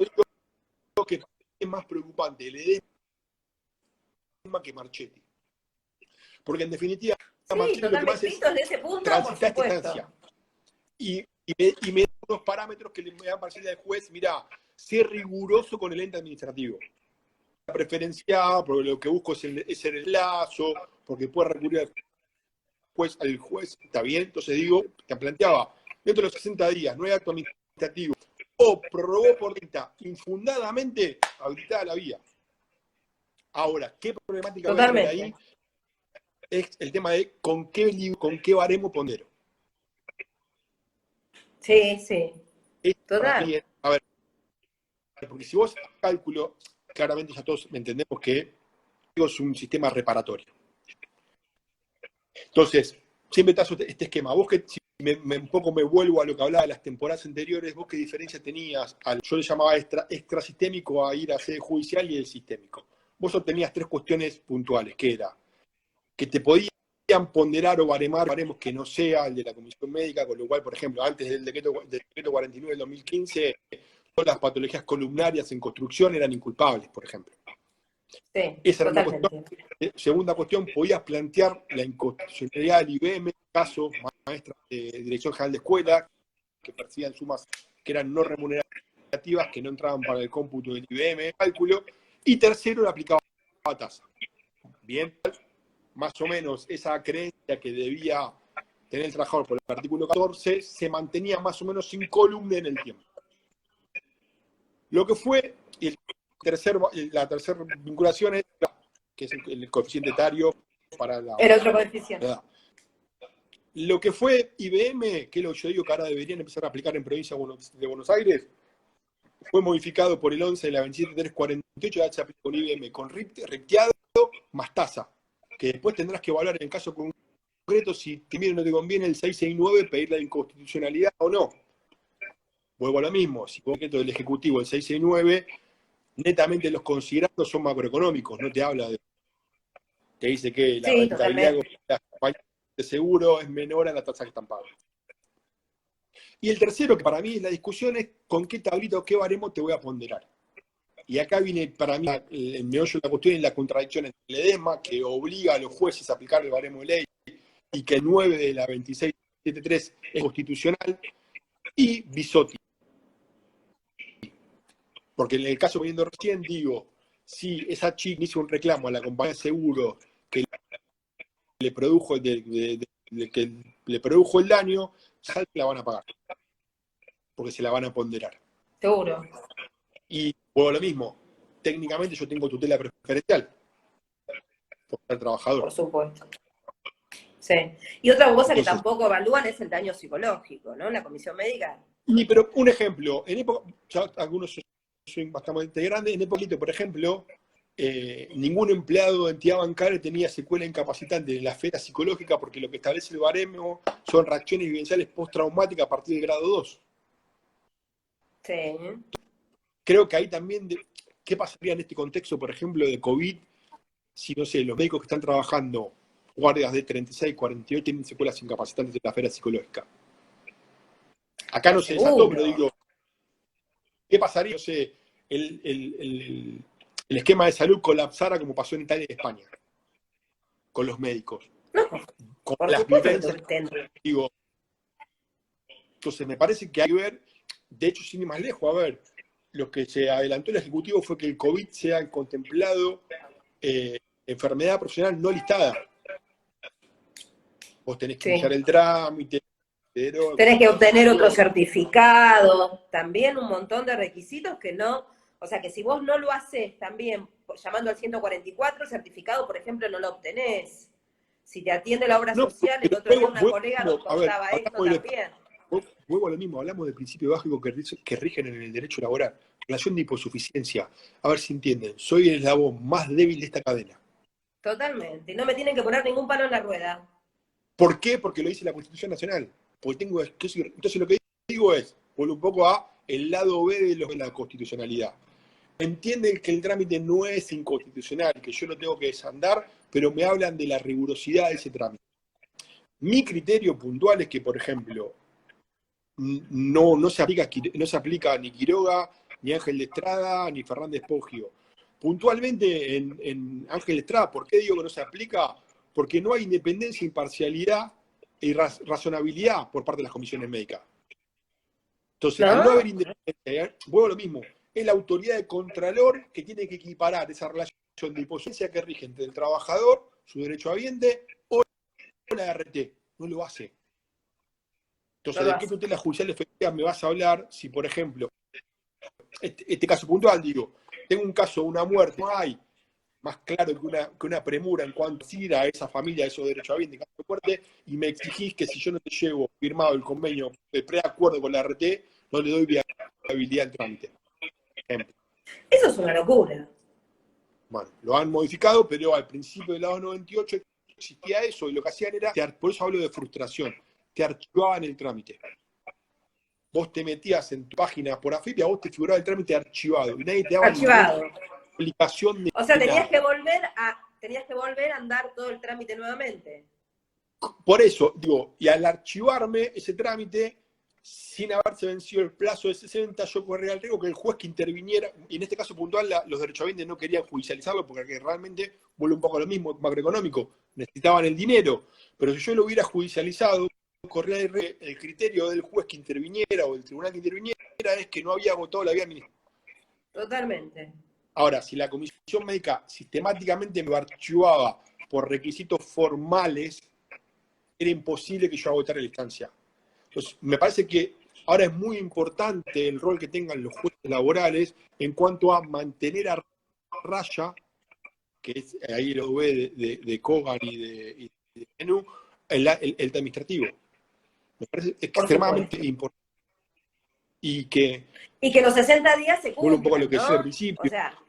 lo que es más preocupante, el edema que Marchetti. Porque en definitiva, Sí, Marchetti lo que más totalmente. es Vistos desde ese punto, por transitar esta supuesto. instancia. Y me da unos parámetros que le dan parcial al juez, mira, ser riguroso con el ente administrativo. Preferencial, porque lo que busco es el lazo, porque puede recurrir al juez, está bien. Entonces digo, te planteaba, dentro de los 60 días no hay acto administrativo, o prorrogó por 30 infundadamente, habilitada la vía. Ahora, ¿qué problemática voy a tener ahí? Es el tema de con qué baremo pondero. Sí, sí. Total. A ver, porque si vos cálculo, claramente ya todos entendemos que es un sistema reparatorio. Entonces, siempre te hago este esquema. Vos que si un poco me vuelvo a lo que hablaba de las temporadas anteriores, vos qué diferencia tenías yo le llamaba extrasistémico a ir a sede judicial y el sistémico. Vos obtenías 3 cuestiones puntuales, que era que te podían ponderar o baremos que no sea el de la comisión médica, con lo cual, por ejemplo, antes del decreto 49 del 2015, todas las patologías columnarias en construcción eran inculpables, por ejemplo. Sí, esa era una cuestión. Segunda cuestión, podías plantear la inconstitucionalidad del IBM, casos maestras de Dirección General de Escuela, que percibían sumas que eran no remunerativas, que no entraban para el cómputo del IBM, cálculo. Y tercero, le aplicaba tasa. Bien, más o menos esa creencia que debía tener el trabajador por el artículo 14 se mantenía más o menos incólume en el tiempo. Lo que fue la tercera vinculación es que es el coeficiente etario para la... El otro coeficiente. Lo que fue IBM, que es lo que yo digo que ahora deberían empezar a aplicar en provincia de Buenos Aires, fue modificado por el 11 de la 27348, ya se aplica con IBM, con ripteado más tasa, que después tendrás que evaluar en el caso concreto si te conviene o no te conviene el 669, pedir la inconstitucionalidad o no. Vuelvo a lo mismo, si vos del Ejecutivo el 669, netamente los considerados son macroeconómicos, no te habla de... Te dice que la rentabilidad de las compañías de seguro es menor a la tasa que están pagando. Y el tercero, que para mí es la discusión, es con qué tablita o qué baremo te voy a ponderar. Y acá viene para mí el meollo de la cuestión y la contradicción entre Ledesma, que obliga a los jueces a aplicar el baremo de ley, y que el 9 de la 2673 es constitucional, y Bisotti. Porque en el caso que viendo recién, digo, si esa chica hizo un reclamo a la compañía de seguro que le produjo, que le produjo el daño, ya la van a pagar. Porque se la van a ponderar. Seguro. Y luego lo mismo, técnicamente yo tengo tutela preferencial por ser trabajador. Por supuesto. Sí. Y otra cosa que tampoco evalúan es el daño psicológico, ¿no? La comisión médica. Pero un ejemplo, en época, ya algunos soy bastante grande, en época, por ejemplo, ningún empleado de entidad bancaria tenía secuela incapacitante en la esfera psicológica porque lo que establece el baremo son reacciones vivenciales postraumáticas a partir del grado 2. Sí. Creo que ahí también, ¿qué pasaría en este contexto, por ejemplo, de COVID, si, no sé, los médicos que están trabajando, guardias de 36, 48, tienen secuelas incapacitantes en la esfera psicológica? Acá no se desató, pero digo, ¿qué pasaría, no sé, el esquema de salud colapsara como pasó en Italia y España, con los médicos, No, con por las supuesto que vivencias, tendré. digo. Entonces me parece que hay que ver, de hecho sin ir más lejos, a ver, lo que se adelantó el Ejecutivo fue que el COVID sea contemplado enfermedad profesional no listada. Vos tenés que iniciar Sí. el trámite, pero Tenés que obtener otro certificado, también un montón de requisitos que no, o sea que si vos no lo haces también llamando al 144, el certificado, por ejemplo, no lo obtenés. Si te atiende la obra no, social, el pero otro día una colega nos a ver, contaba esto hablamos también. vuelvo a lo mismo, hablamos del principio básico que rigen en el derecho laboral, relación de hiposuficiencia. A ver si entienden, soy el eslabón más débil de esta cadena. Totalmente. Y no me tienen que poner ningún palo en la rueda. ¿Por qué? Porque lo dice la Constitución Nacional. Porque entonces lo que digo es, vuelvo un poco a el lado B de la constitucionalidad. Entienden que el trámite no es inconstitucional, que yo lo tengo que desandar, pero me hablan de la rigurosidad de ese trámite. Mi criterio puntual es que, por ejemplo, no se aplica ni Quiroga, ni Ángel de Estrada, ni Fernández Poggio. Puntualmente en Ángel de Estrada, ¿por qué digo que no se aplica? Porque no hay independencia, imparcialidad y razonabilidad por parte de las comisiones médicas. Entonces, al no haber ¿No? independencia, vuelvo a lo mismo, es la autoridad de contralor que tiene que equiparar esa relación de hiposuficiencia que rige entre el trabajador, su derecho habiente, o la RT. No lo hace. No Entonces, lo ¿de qué hace. tutela judicial efectiva me vas a hablar si, por ejemplo, este caso puntual, digo, tengo un caso de una muerte, no hay más claro que una premura en cuanto a esa familia, a esos derechos habientes, caso de muerte, y me exigís que si yo no te llevo firmado el convenio de preacuerdo con la RT, no le doy viabilidad al trámite. Ejemplo. Eso es una locura. Bueno, lo han modificado, pero al principio del lado 98 existía eso, y lo que hacían era, por eso hablo de frustración, te archivaban el trámite. Vos te metías en tu página por AFIP y a vos te figuraba el trámite archivado, y nadie te daba ninguna Archivado. explicación O sea, de nada. tenías que volver a andar todo el trámite nuevamente. Por eso, digo, y al archivarme ese trámite, sin haberse vencido el plazo de 60, yo corría el riesgo que el juez que interviniera, y en este caso puntual, los derechohabientes no querían judicializarlo porque realmente, vuelve un poco a lo mismo, macroeconómico, necesitaban el dinero, pero si yo lo hubiera judicializado, corría el criterio del juez que interviniera o del tribunal que interviniera es que no había agotado la vía administrativa. Totalmente. Ahora, si la comisión médica sistemáticamente me archivaba por requisitos formales, era imposible que yo agotara la instancia. Entonces, me parece que ahora es muy importante el rol que tengan los jueces laborales en cuanto a mantener a raya, que es ahí lo ve de Kogan y de Menú, el administrativo. Me parece Por extremadamente supuesto. importante. Y que, Y que los 60 días se vuelvo un poco a lo cumplan, que decía al ¿no? O principio, sea,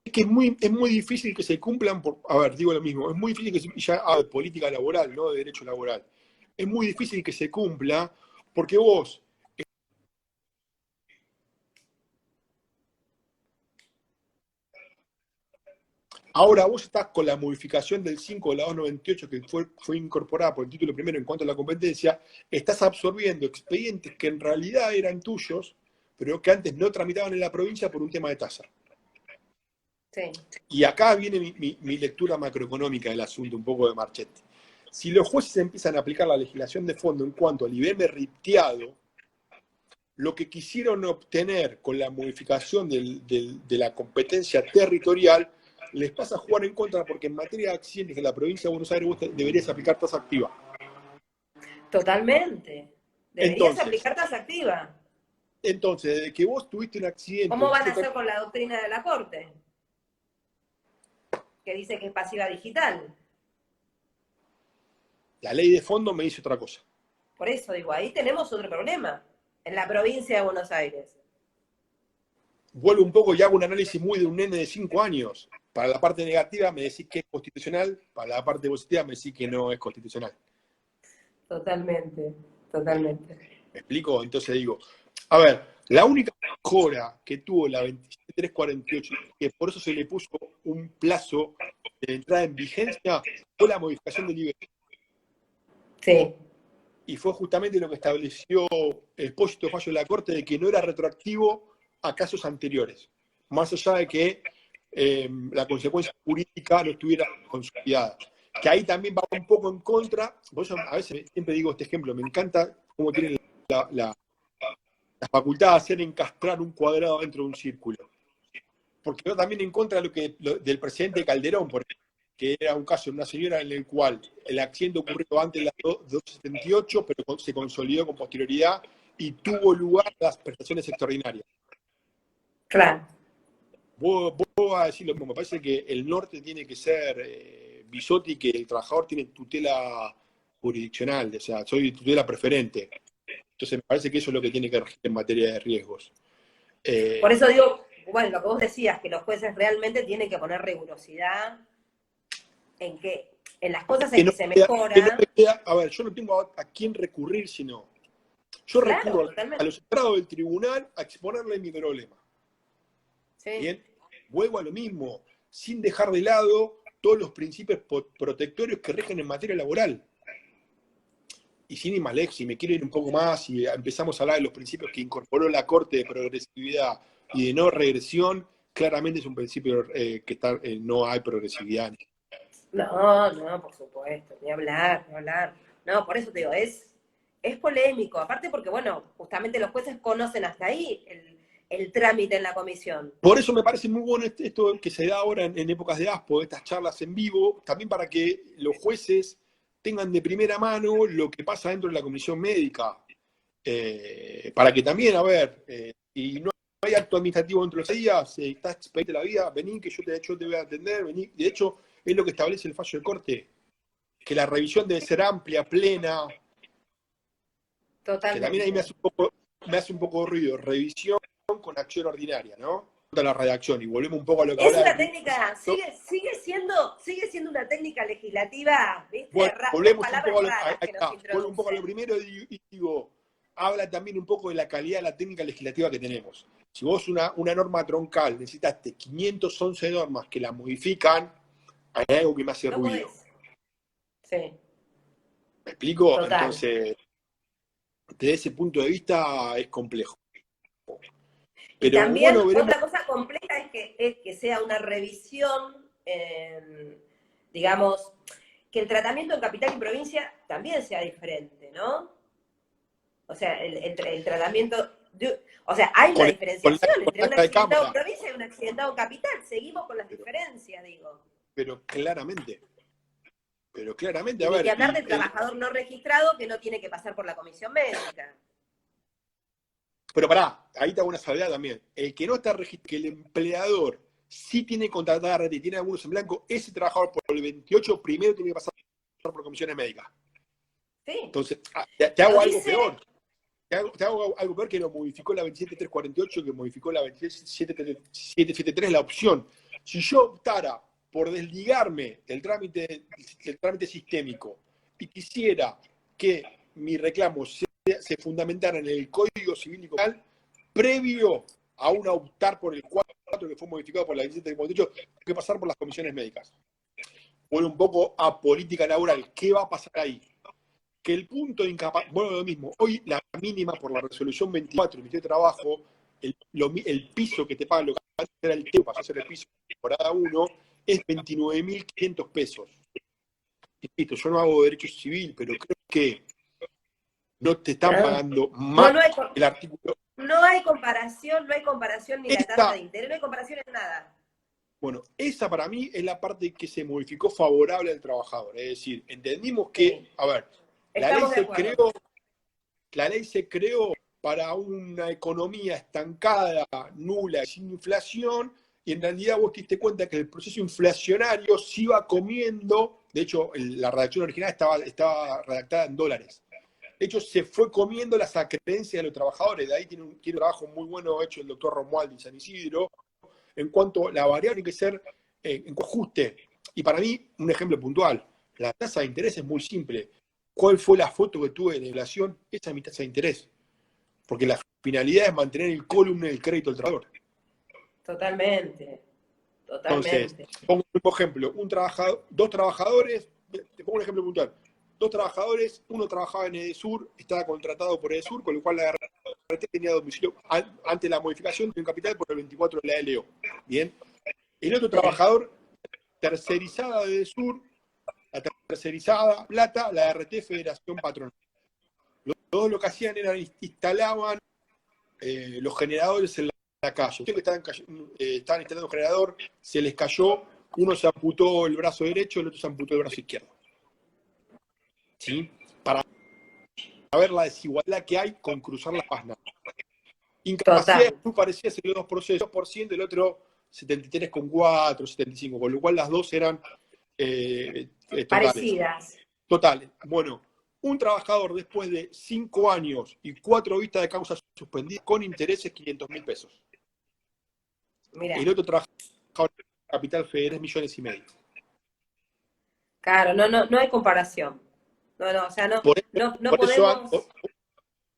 es que es muy difícil que se cumplan, a ver, digo lo mismo, es muy difícil que ya de política laboral, no de derecho laboral. Es muy difícil que se cumpla porque vos, ahora vos estás con la modificación del 5 de la 298 que fue incorporada por el título primero en cuanto a la competencia, estás absorbiendo expedientes que en realidad eran tuyos, pero que antes no tramitaban en la provincia por un tema de tasa. sí. Y acá viene mi lectura macroeconómica del asunto, un poco de Marchetti. Si los jueces empiezan a aplicar la legislación de fondo en cuanto al IBM ripteado, lo que quisieron obtener con la modificación de la competencia territorial les pasa a jugar en contra porque en materia de accidentes en la provincia de Buenos Aires vos deberías aplicar tasa activa. Totalmente. Deberías Entonces, aplicar tasa activa. desde que vos tuviste un accidente, ¿Cómo van a hacer con la doctrina de la Corte? Que dice que es pasiva digital. la ley de fondo me dice otra cosa. Por eso digo, ahí tenemos otro problema. En la provincia de Buenos Aires. Vuelvo un poco y hago un análisis muy de un nene de 5 años. Para la parte negativa me decís que es constitucional, para la parte positiva me decís que no es constitucional. Totalmente, totalmente. ¿Me explico? Entonces digo, a ver, la única mejora que tuvo la 27348, que por eso se le puso un plazo de entrada en vigencia, fue la modificación del IBM. Sí. y fue justamente lo que estableció el expósito fallo de la Corte de que no era retroactivo a casos anteriores, más allá de que la consecuencia jurídica no estuviera consolidada. Que ahí también va un poco en contra, por eso a veces siempre digo este ejemplo, me encanta cómo tienen la facultad de hacer encastrar un cuadrado dentro de un círculo. Porque va también en contra de del presidente Calderón, por ejemplo, que era un caso de una señora en el cual el accidente ocurrió antes de las 278, pero se consolidó con posterioridad y tuvo lugar las prestaciones extraordinarias. Claro. Vos vas a decir lo mismo, me parece que el norte tiene que ser Bisotti, que el trabajador tiene tutela jurisdiccional, o sea, soy tutela preferente. Entonces me parece que eso es lo que tiene que regir en materia de riesgos. Por eso digo, bueno, lo que vos decías, que los jueces realmente tienen que poner rigurosidad en las cosas en que se mejora. A ver, yo no tengo a quién recurrir, sino yo recurro a los estrados del tribunal a exponerle mi problema. Sí. Bien, vuelvo a lo mismo, sin dejar de lado todos los principios protectorios que rigen en materia laboral. Y sin ir más lejos, si me quiero ir un poco más y empezamos a hablar de los principios que incorporó la Corte de progresividad y de no regresión, claramente es un principio que no hay progresividad. No, por supuesto, ni hablar, ni hablar. No, por eso te digo, es polémico. Aparte porque, bueno, justamente los jueces conocen hasta ahí el trámite en la comisión. Por eso me parece muy bueno esto que se da ahora en épocas de ASPO, estas charlas en vivo, también para que los jueces tengan de primera mano lo que pasa dentro de la comisión médica. Para que también, a ver, y no hay acto administrativo dentro de los días, está expediente la vida, vení que yo te voy a atender, vení. De hecho, es lo que establece el fallo de corte, que la revisión debe ser amplia, plena. Totalmente. Que también ahí me hace un poco de ruido, revisión con acción ordinaria, ¿no? La redacción, y volvemos un poco a lo que es hablaba. Una técnica, sigue siendo una técnica legislativa, ¿viste? Bueno, volvemos un poco a lo introducen. primero y digo, habla también un poco de la calidad de la técnica legislativa que tenemos. Si vos una norma troncal necesitaste 511 normas que la modifican, hay algo que me hace ruido. Sí. ¿Me explico? Total. Entonces, desde ese punto de vista es complejo. Pero y también bueno, otra cosa compleja es que sea una revisión, digamos, que el tratamiento en capital y provincia también sea diferente, ¿no? O sea, el tratamiento, o sea, hay una diferenciación entre un accidentado en provincia y un accidentado en capital. Seguimos con las diferencias, digo. Pero claramente, a ver. Y hablar del trabajador no registrado que no tiene que pasar por la comisión médica. Pero pará, ahí te hago una salvedad también. El que no está registrado, que el empleador sí tiene contratada red y tiene algunos en blanco, ese trabajador por el 28 primero tiene que pasar por comisiones médicas. Sí. Entonces, te hago algo peor. Te hago algo peor que lo modificó la 27348, que modificó la 27773, la opción. Si yo optara por desligarme del trámite sistémico y quisiera que mi reclamo se fundamentara en el Código Civil y Comercial, previo a un optar por el 4 que fue modificado por la 27348, tengo que pasar por las comisiones médicas. Vuelvo un poco a política laboral. ¿Qué va a pasar ahí? Que el punto de incapacidad, bueno, lo mismo, hoy la mínima por la resolución 24 del Ministerio de Trabajo, el piso que te pagan, lo que era el tiempo para hacer el piso de temporada 1, es 29.500 pesos. Insisto, yo no hago derecho civil, pero creo que no te están pagando más el artículo. No hay comparación ni la tasa de interés, no hay comparación en nada. Bueno, esa para mí es la parte que se modificó favorable al trabajador. Es decir, entendimos que, a ver, la ley se creó para una economía estancada, nula, sin inflación, y en realidad vos te diste cuenta que el proceso inflacionario se iba comiendo, de hecho la redacción original estaba redactada en dólares. De hecho, se fue comiendo las acreencias de los trabajadores. De ahí tiene un trabajo muy bueno hecho el doctor Romualdi en San Isidro, en cuanto a la variable tiene que ser en ajuste. Y para mí, un ejemplo puntual, la tasa de interés es muy simple. ¿Cuál fue la foto que tuve de nivelación? Esa es mi tasa de interés. Porque la finalidad es mantener el column del crédito del trabajador. Totalmente. Entonces, pongo un ejemplo, dos trabajadores, te pongo un ejemplo puntual. 2 trabajadores, uno trabajaba en Edesur, estaba contratado por Edesur, con lo cual la RT tenía domicilio ante la modificación de un capital por el 24 de la LO. Bien. El otro trabajador, tercerizada de Edesur, la tercerizada Plata, la RT Federación Patronal. Los dos lo que hacían era instalaban los generadores en la calle. Ustedes que estaban instalando un generador, se les cayó, uno se amputó el brazo derecho, el otro se amputó el brazo izquierdo. ¿Sí? Para ver la desigualdad que hay con cruzar la página. Incapacidad muy parecía ser los dos procesos, 2%, el otro 73,4, 75, con lo cual las dos eran totales. Parecidas. Totales. Bueno, un trabajador después de 5 años y 4 vistas de causa suspendida con intereses 500.000 pesos. Mirá. El otro trabajador en Capital Federal 3,5 millones. Claro, no hay comparación. No, o sea, no podemos...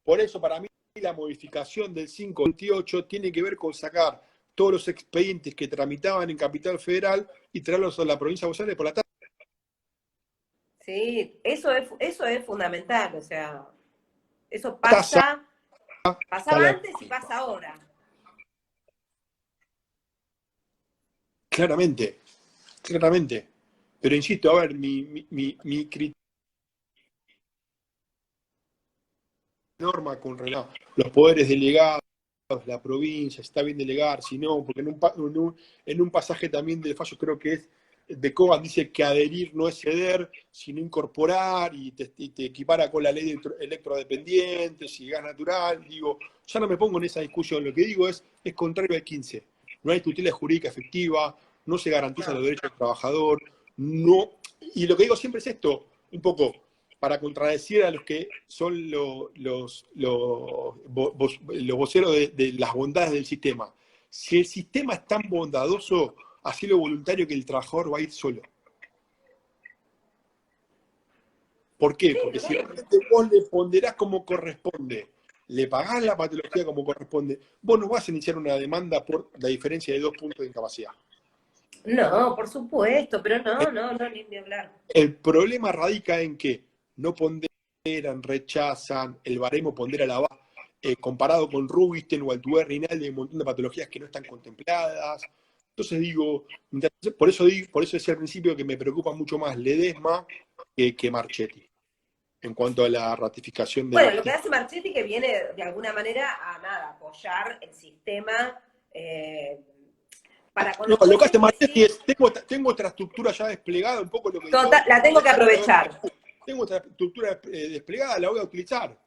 Por eso, para mí, la modificación del 528 tiene que ver con sacar todos los expedientes que tramitaban en Capital Federal y traerlos a la provincia de Buenos Aires por la tarde. Sí, eso es fundamental, o sea, eso pasaba antes y pasa ahora. Claramente. Pero insisto, a ver, mi criterio norma con relación a los poderes delegados, la provincia, si está bien delegar, si no, porque en un pasaje también del fallo creo que es de Coban dice que adherir no es ceder, sino incorporar y te equipara con la ley de electrodependientes y gas natural. Digo, ya no me pongo en esa discusión, lo que digo es contrario al 15. No hay tutela jurídica efectiva, no se garantizan los derechos del trabajador, no. Y lo que digo siempre es esto, un poco, para contradecir a los que son los voceros de las bondades del sistema. Si el sistema es tan bondadoso, hacelo voluntario que el trabajador va a ir solo. ¿Por qué? Porque si realmente vos le ponderás como corresponde, le pagás la patología como corresponde, vos no vas a iniciar una demanda por la diferencia de 2 puntos de incapacidad. No, por supuesto, pero no, ni de hablar. El problema radica en que no ponderan, rechazan, el baremo pondera la baja, comparado con Rubinstein o Altuve Rinaldi, hay un montón de patologías que no están contempladas. Entonces digo, por eso decía al principio que me preocupa mucho más Ledesma que Marchetti, en cuanto a la ratificación de... Bueno, lo que hace Marchetti que viene de alguna manera a apoyar el sistema para no, lo que hace Marchetti es, tengo otra estructura ya desplegada, un poco lo que... La tengo que aprovechar. Tengo otra estructura desplegada, la voy a utilizar.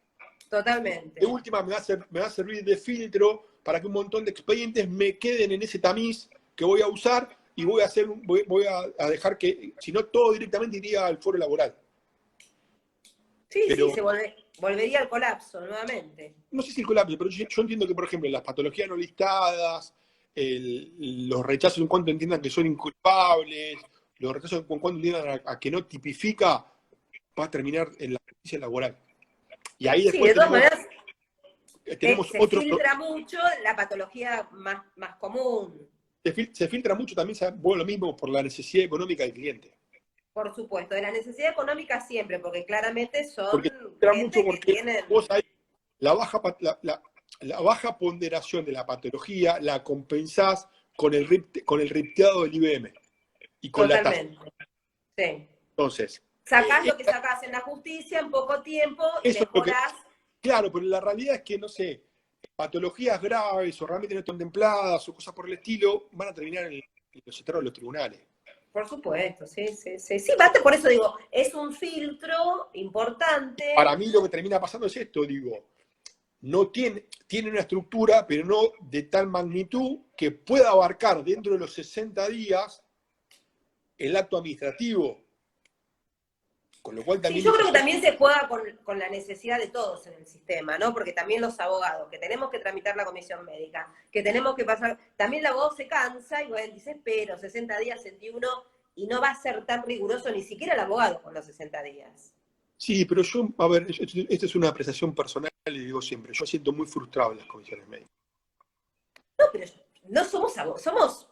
Totalmente. De última me va a servir de filtro para que un montón de expedientes me queden en ese tamiz que voy a usar y voy a dejar que, si no, todo directamente iría al foro laboral. Sí, se volvería al colapso nuevamente. No sé si el colapso, pero yo entiendo que, por ejemplo, las patologías no listadas, los rechazos en cuanto entiendan que son inculpables, los rechazos en cuanto entiendan a que no tipifica, va a terminar en la justicia laboral. Y ahí después de todas maneras, tenemos se otro... filtra mucho la patología más común. Se filtra mucho también, lo mismo, por la necesidad económica del cliente. Por supuesto, de la necesidad económica siempre, porque claramente son... Porque se filtra mucho porque tienen... vos ahí, la baja ponderación de la patología la compensás con el ripteado del IBM y con Totalmente. la tasa. Sí. Entonces... Sacás lo que sacás en la justicia en poco tiempo y mejorás... Claro, pero la realidad es que, no sé, patologías graves o realmente no contempladas o cosas por el estilo van a terminar en los estrados de los tribunales. Por supuesto, sí, por eso digo, es un filtro importante. Para mí lo que termina pasando es esto, digo, no tiene una estructura, pero no de tal magnitud que pueda abarcar dentro de los 60 días el acto administrativo. Con lo cual también yo creo que también se juega con la necesidad de todos en el sistema, ¿no? Porque también los abogados, que tenemos que tramitar la comisión médica, que tenemos que pasar, también el abogado se cansa y bueno, dice, pero 60 días, 61, y no va a ser tan riguroso ni siquiera el abogado con los 60 días. Sí, pero yo, a ver, esta es una apreciación personal y digo siempre, yo siento muy frustrado en las comisiones médicas. No, pero no somos abogados, somos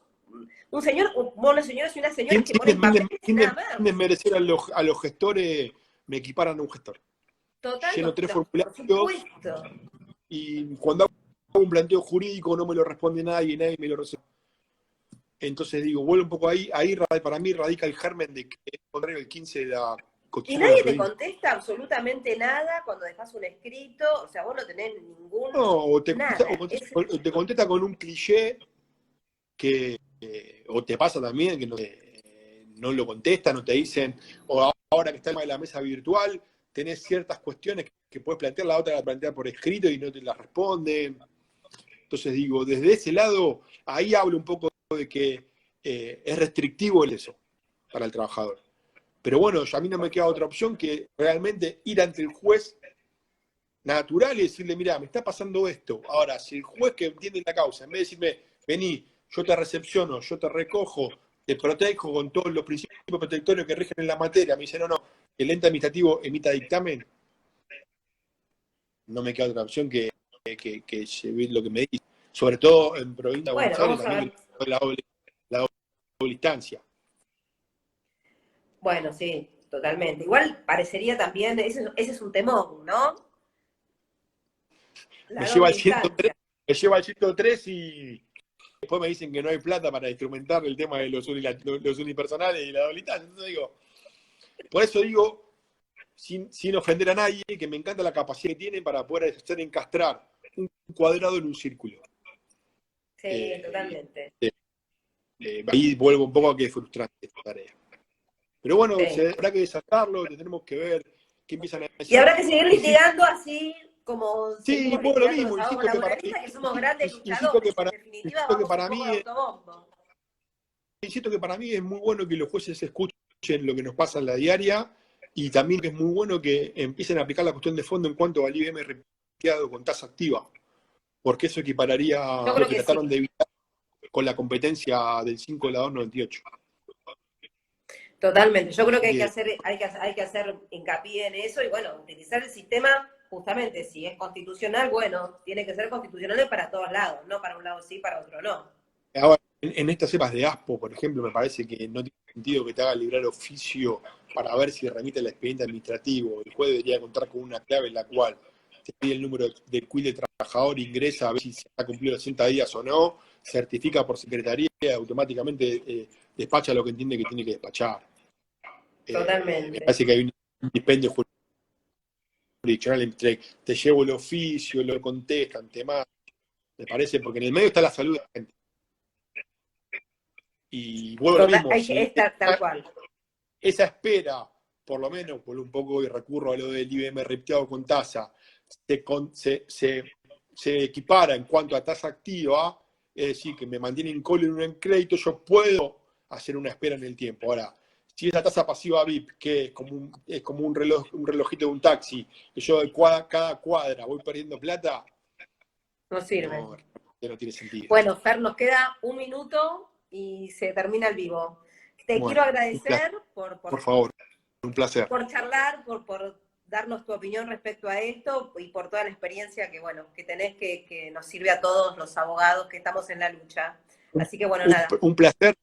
un señor, unos señores y unas señoras que ponen papeles y nada más. Sin desmerecer a los gestores me equiparan a un gestor. Total, Lleno 3 por formularios supuesto. y cuando hago un planteo jurídico no me lo responde nadie me lo resuelve. Entonces digo, vuelvo un poco ahí para mí radica el germen de que es contrario el 15 de la Y Constitución de nadie la te provincia. contesta absolutamente nada cuando dejas un escrito, o sea, vos no tenés ningún, No, nada. o te contesta con un cliché que, o te pasa también que no lo contestan, no te dicen, o ahora que está el tema de la mesa virtual, tenés ciertas cuestiones que puedes plantear, la otra la plantea por escrito y no te las responden. Entonces digo, desde ese lado, ahí hablo un poco de que es restrictivo eso para el trabajador. Pero bueno, a mí no me queda otra opción que realmente ir ante el juez natural y decirle, mira, me está pasando esto. Ahora, si el juez que entiende la causa, en vez de decirme, vení, yo te recepciono, yo te recojo, te protejo con todos los principios protectorios que rigen en la materia, me dice, no, el ente administrativo emita dictamen, no me queda otra opción que llevar lo que me dice. Sobre todo en provincia de Bueno, Buenos Aires vamos a también ver. la doble instancia. Bueno, sí, totalmente. Igual parecería también, ese es un temón, ¿no? Me La lleva doble al 103, instancia. me lleva al 103 y después me dicen que no hay plata para instrumentar el tema de los unipersonales y la doble instancia. Entonces digo, por eso digo, sin ofender a nadie, que me encanta la capacidad que tienen para poder hacer encastrar un cuadrado en un círculo. Sí, totalmente. Ahí vuelvo un poco a que es frustrante esta tarea. Pero bueno, Sí. habrá que desatarlo, tendremos que ver qué empiezan a Y decir. habrá que seguir litigando así como Sí, seguimos bueno, lo litigando los mismo, abogados laboralistas, que somos grandes luchadores. En definitiva, insisto que vamos un para poco mí de autobombo. insisto que para mí es muy bueno que los jueces escuchen lo que nos pasa en la diaria y también que es muy bueno que empiecen a aplicar la cuestión de fondo en cuanto al IBM repatriado con tasa activa, porque eso equipararía Yo a lo creo que que sí. trataron de evitar con la competencia del 5 de la 298. Totalmente. Yo creo que Que, hay que hacer hincapié en eso y bueno, utilizar el sistema justamente, si es constitucional, bueno, tiene que ser constitucional para todos lados, no para un lado sí, para otro no. ahora, en estas cepas de ASPO, por ejemplo, me parece que no tiene sentido que te haga librar oficio para ver si remite el expediente administrativo. El juez debería contar con una clave en la cual te pide el número de CUI del trabajador, ingresa a ver si se ha cumplido los 60 días o no, certifica por secretaría y automáticamente despacha lo que entiende que tiene que despachar. Me Totalmente. parece que hay un dispendio jurisdiccional entre te llevo el oficio, lo contestan, te más. Me parece, porque en el medio está la salud de la gente. Y vuelvo a lo mismo, Hay que si estar tal cual. esa espera, por lo menos, por un poco y recurro a lo del IBM repteado con tasa, se equipara en cuanto a tasa activa, es decir, que me mantienen colo en un crédito, yo puedo hacer una espera en el tiempo. Ahora, si esa tasa pasiva VIP, que es como un relojito de un taxi, que yo de cada cuadra voy perdiendo plata, No sirve. no tiene sentido. Bueno, Fer, nos queda un minuto y se termina el vivo. Te quiero Bueno, un placer, agradecer por favor, un placer. por charlar, por darnos tu opinión respecto a esto y por toda la experiencia que, bueno, que tenés que nos sirve a todos los abogados que estamos en la lucha. Así que, bueno, nada. Un placer.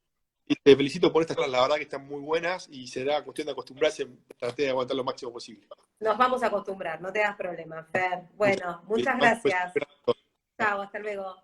Y te felicito por estas clases, la verdad que están muy buenas y será cuestión de acostumbrarse, traté de aguantar lo máximo posible. Nos vamos a acostumbrar, no te das problema, Fer. Muchas Bueno, muchas gracias. gracias. Chao, hasta luego.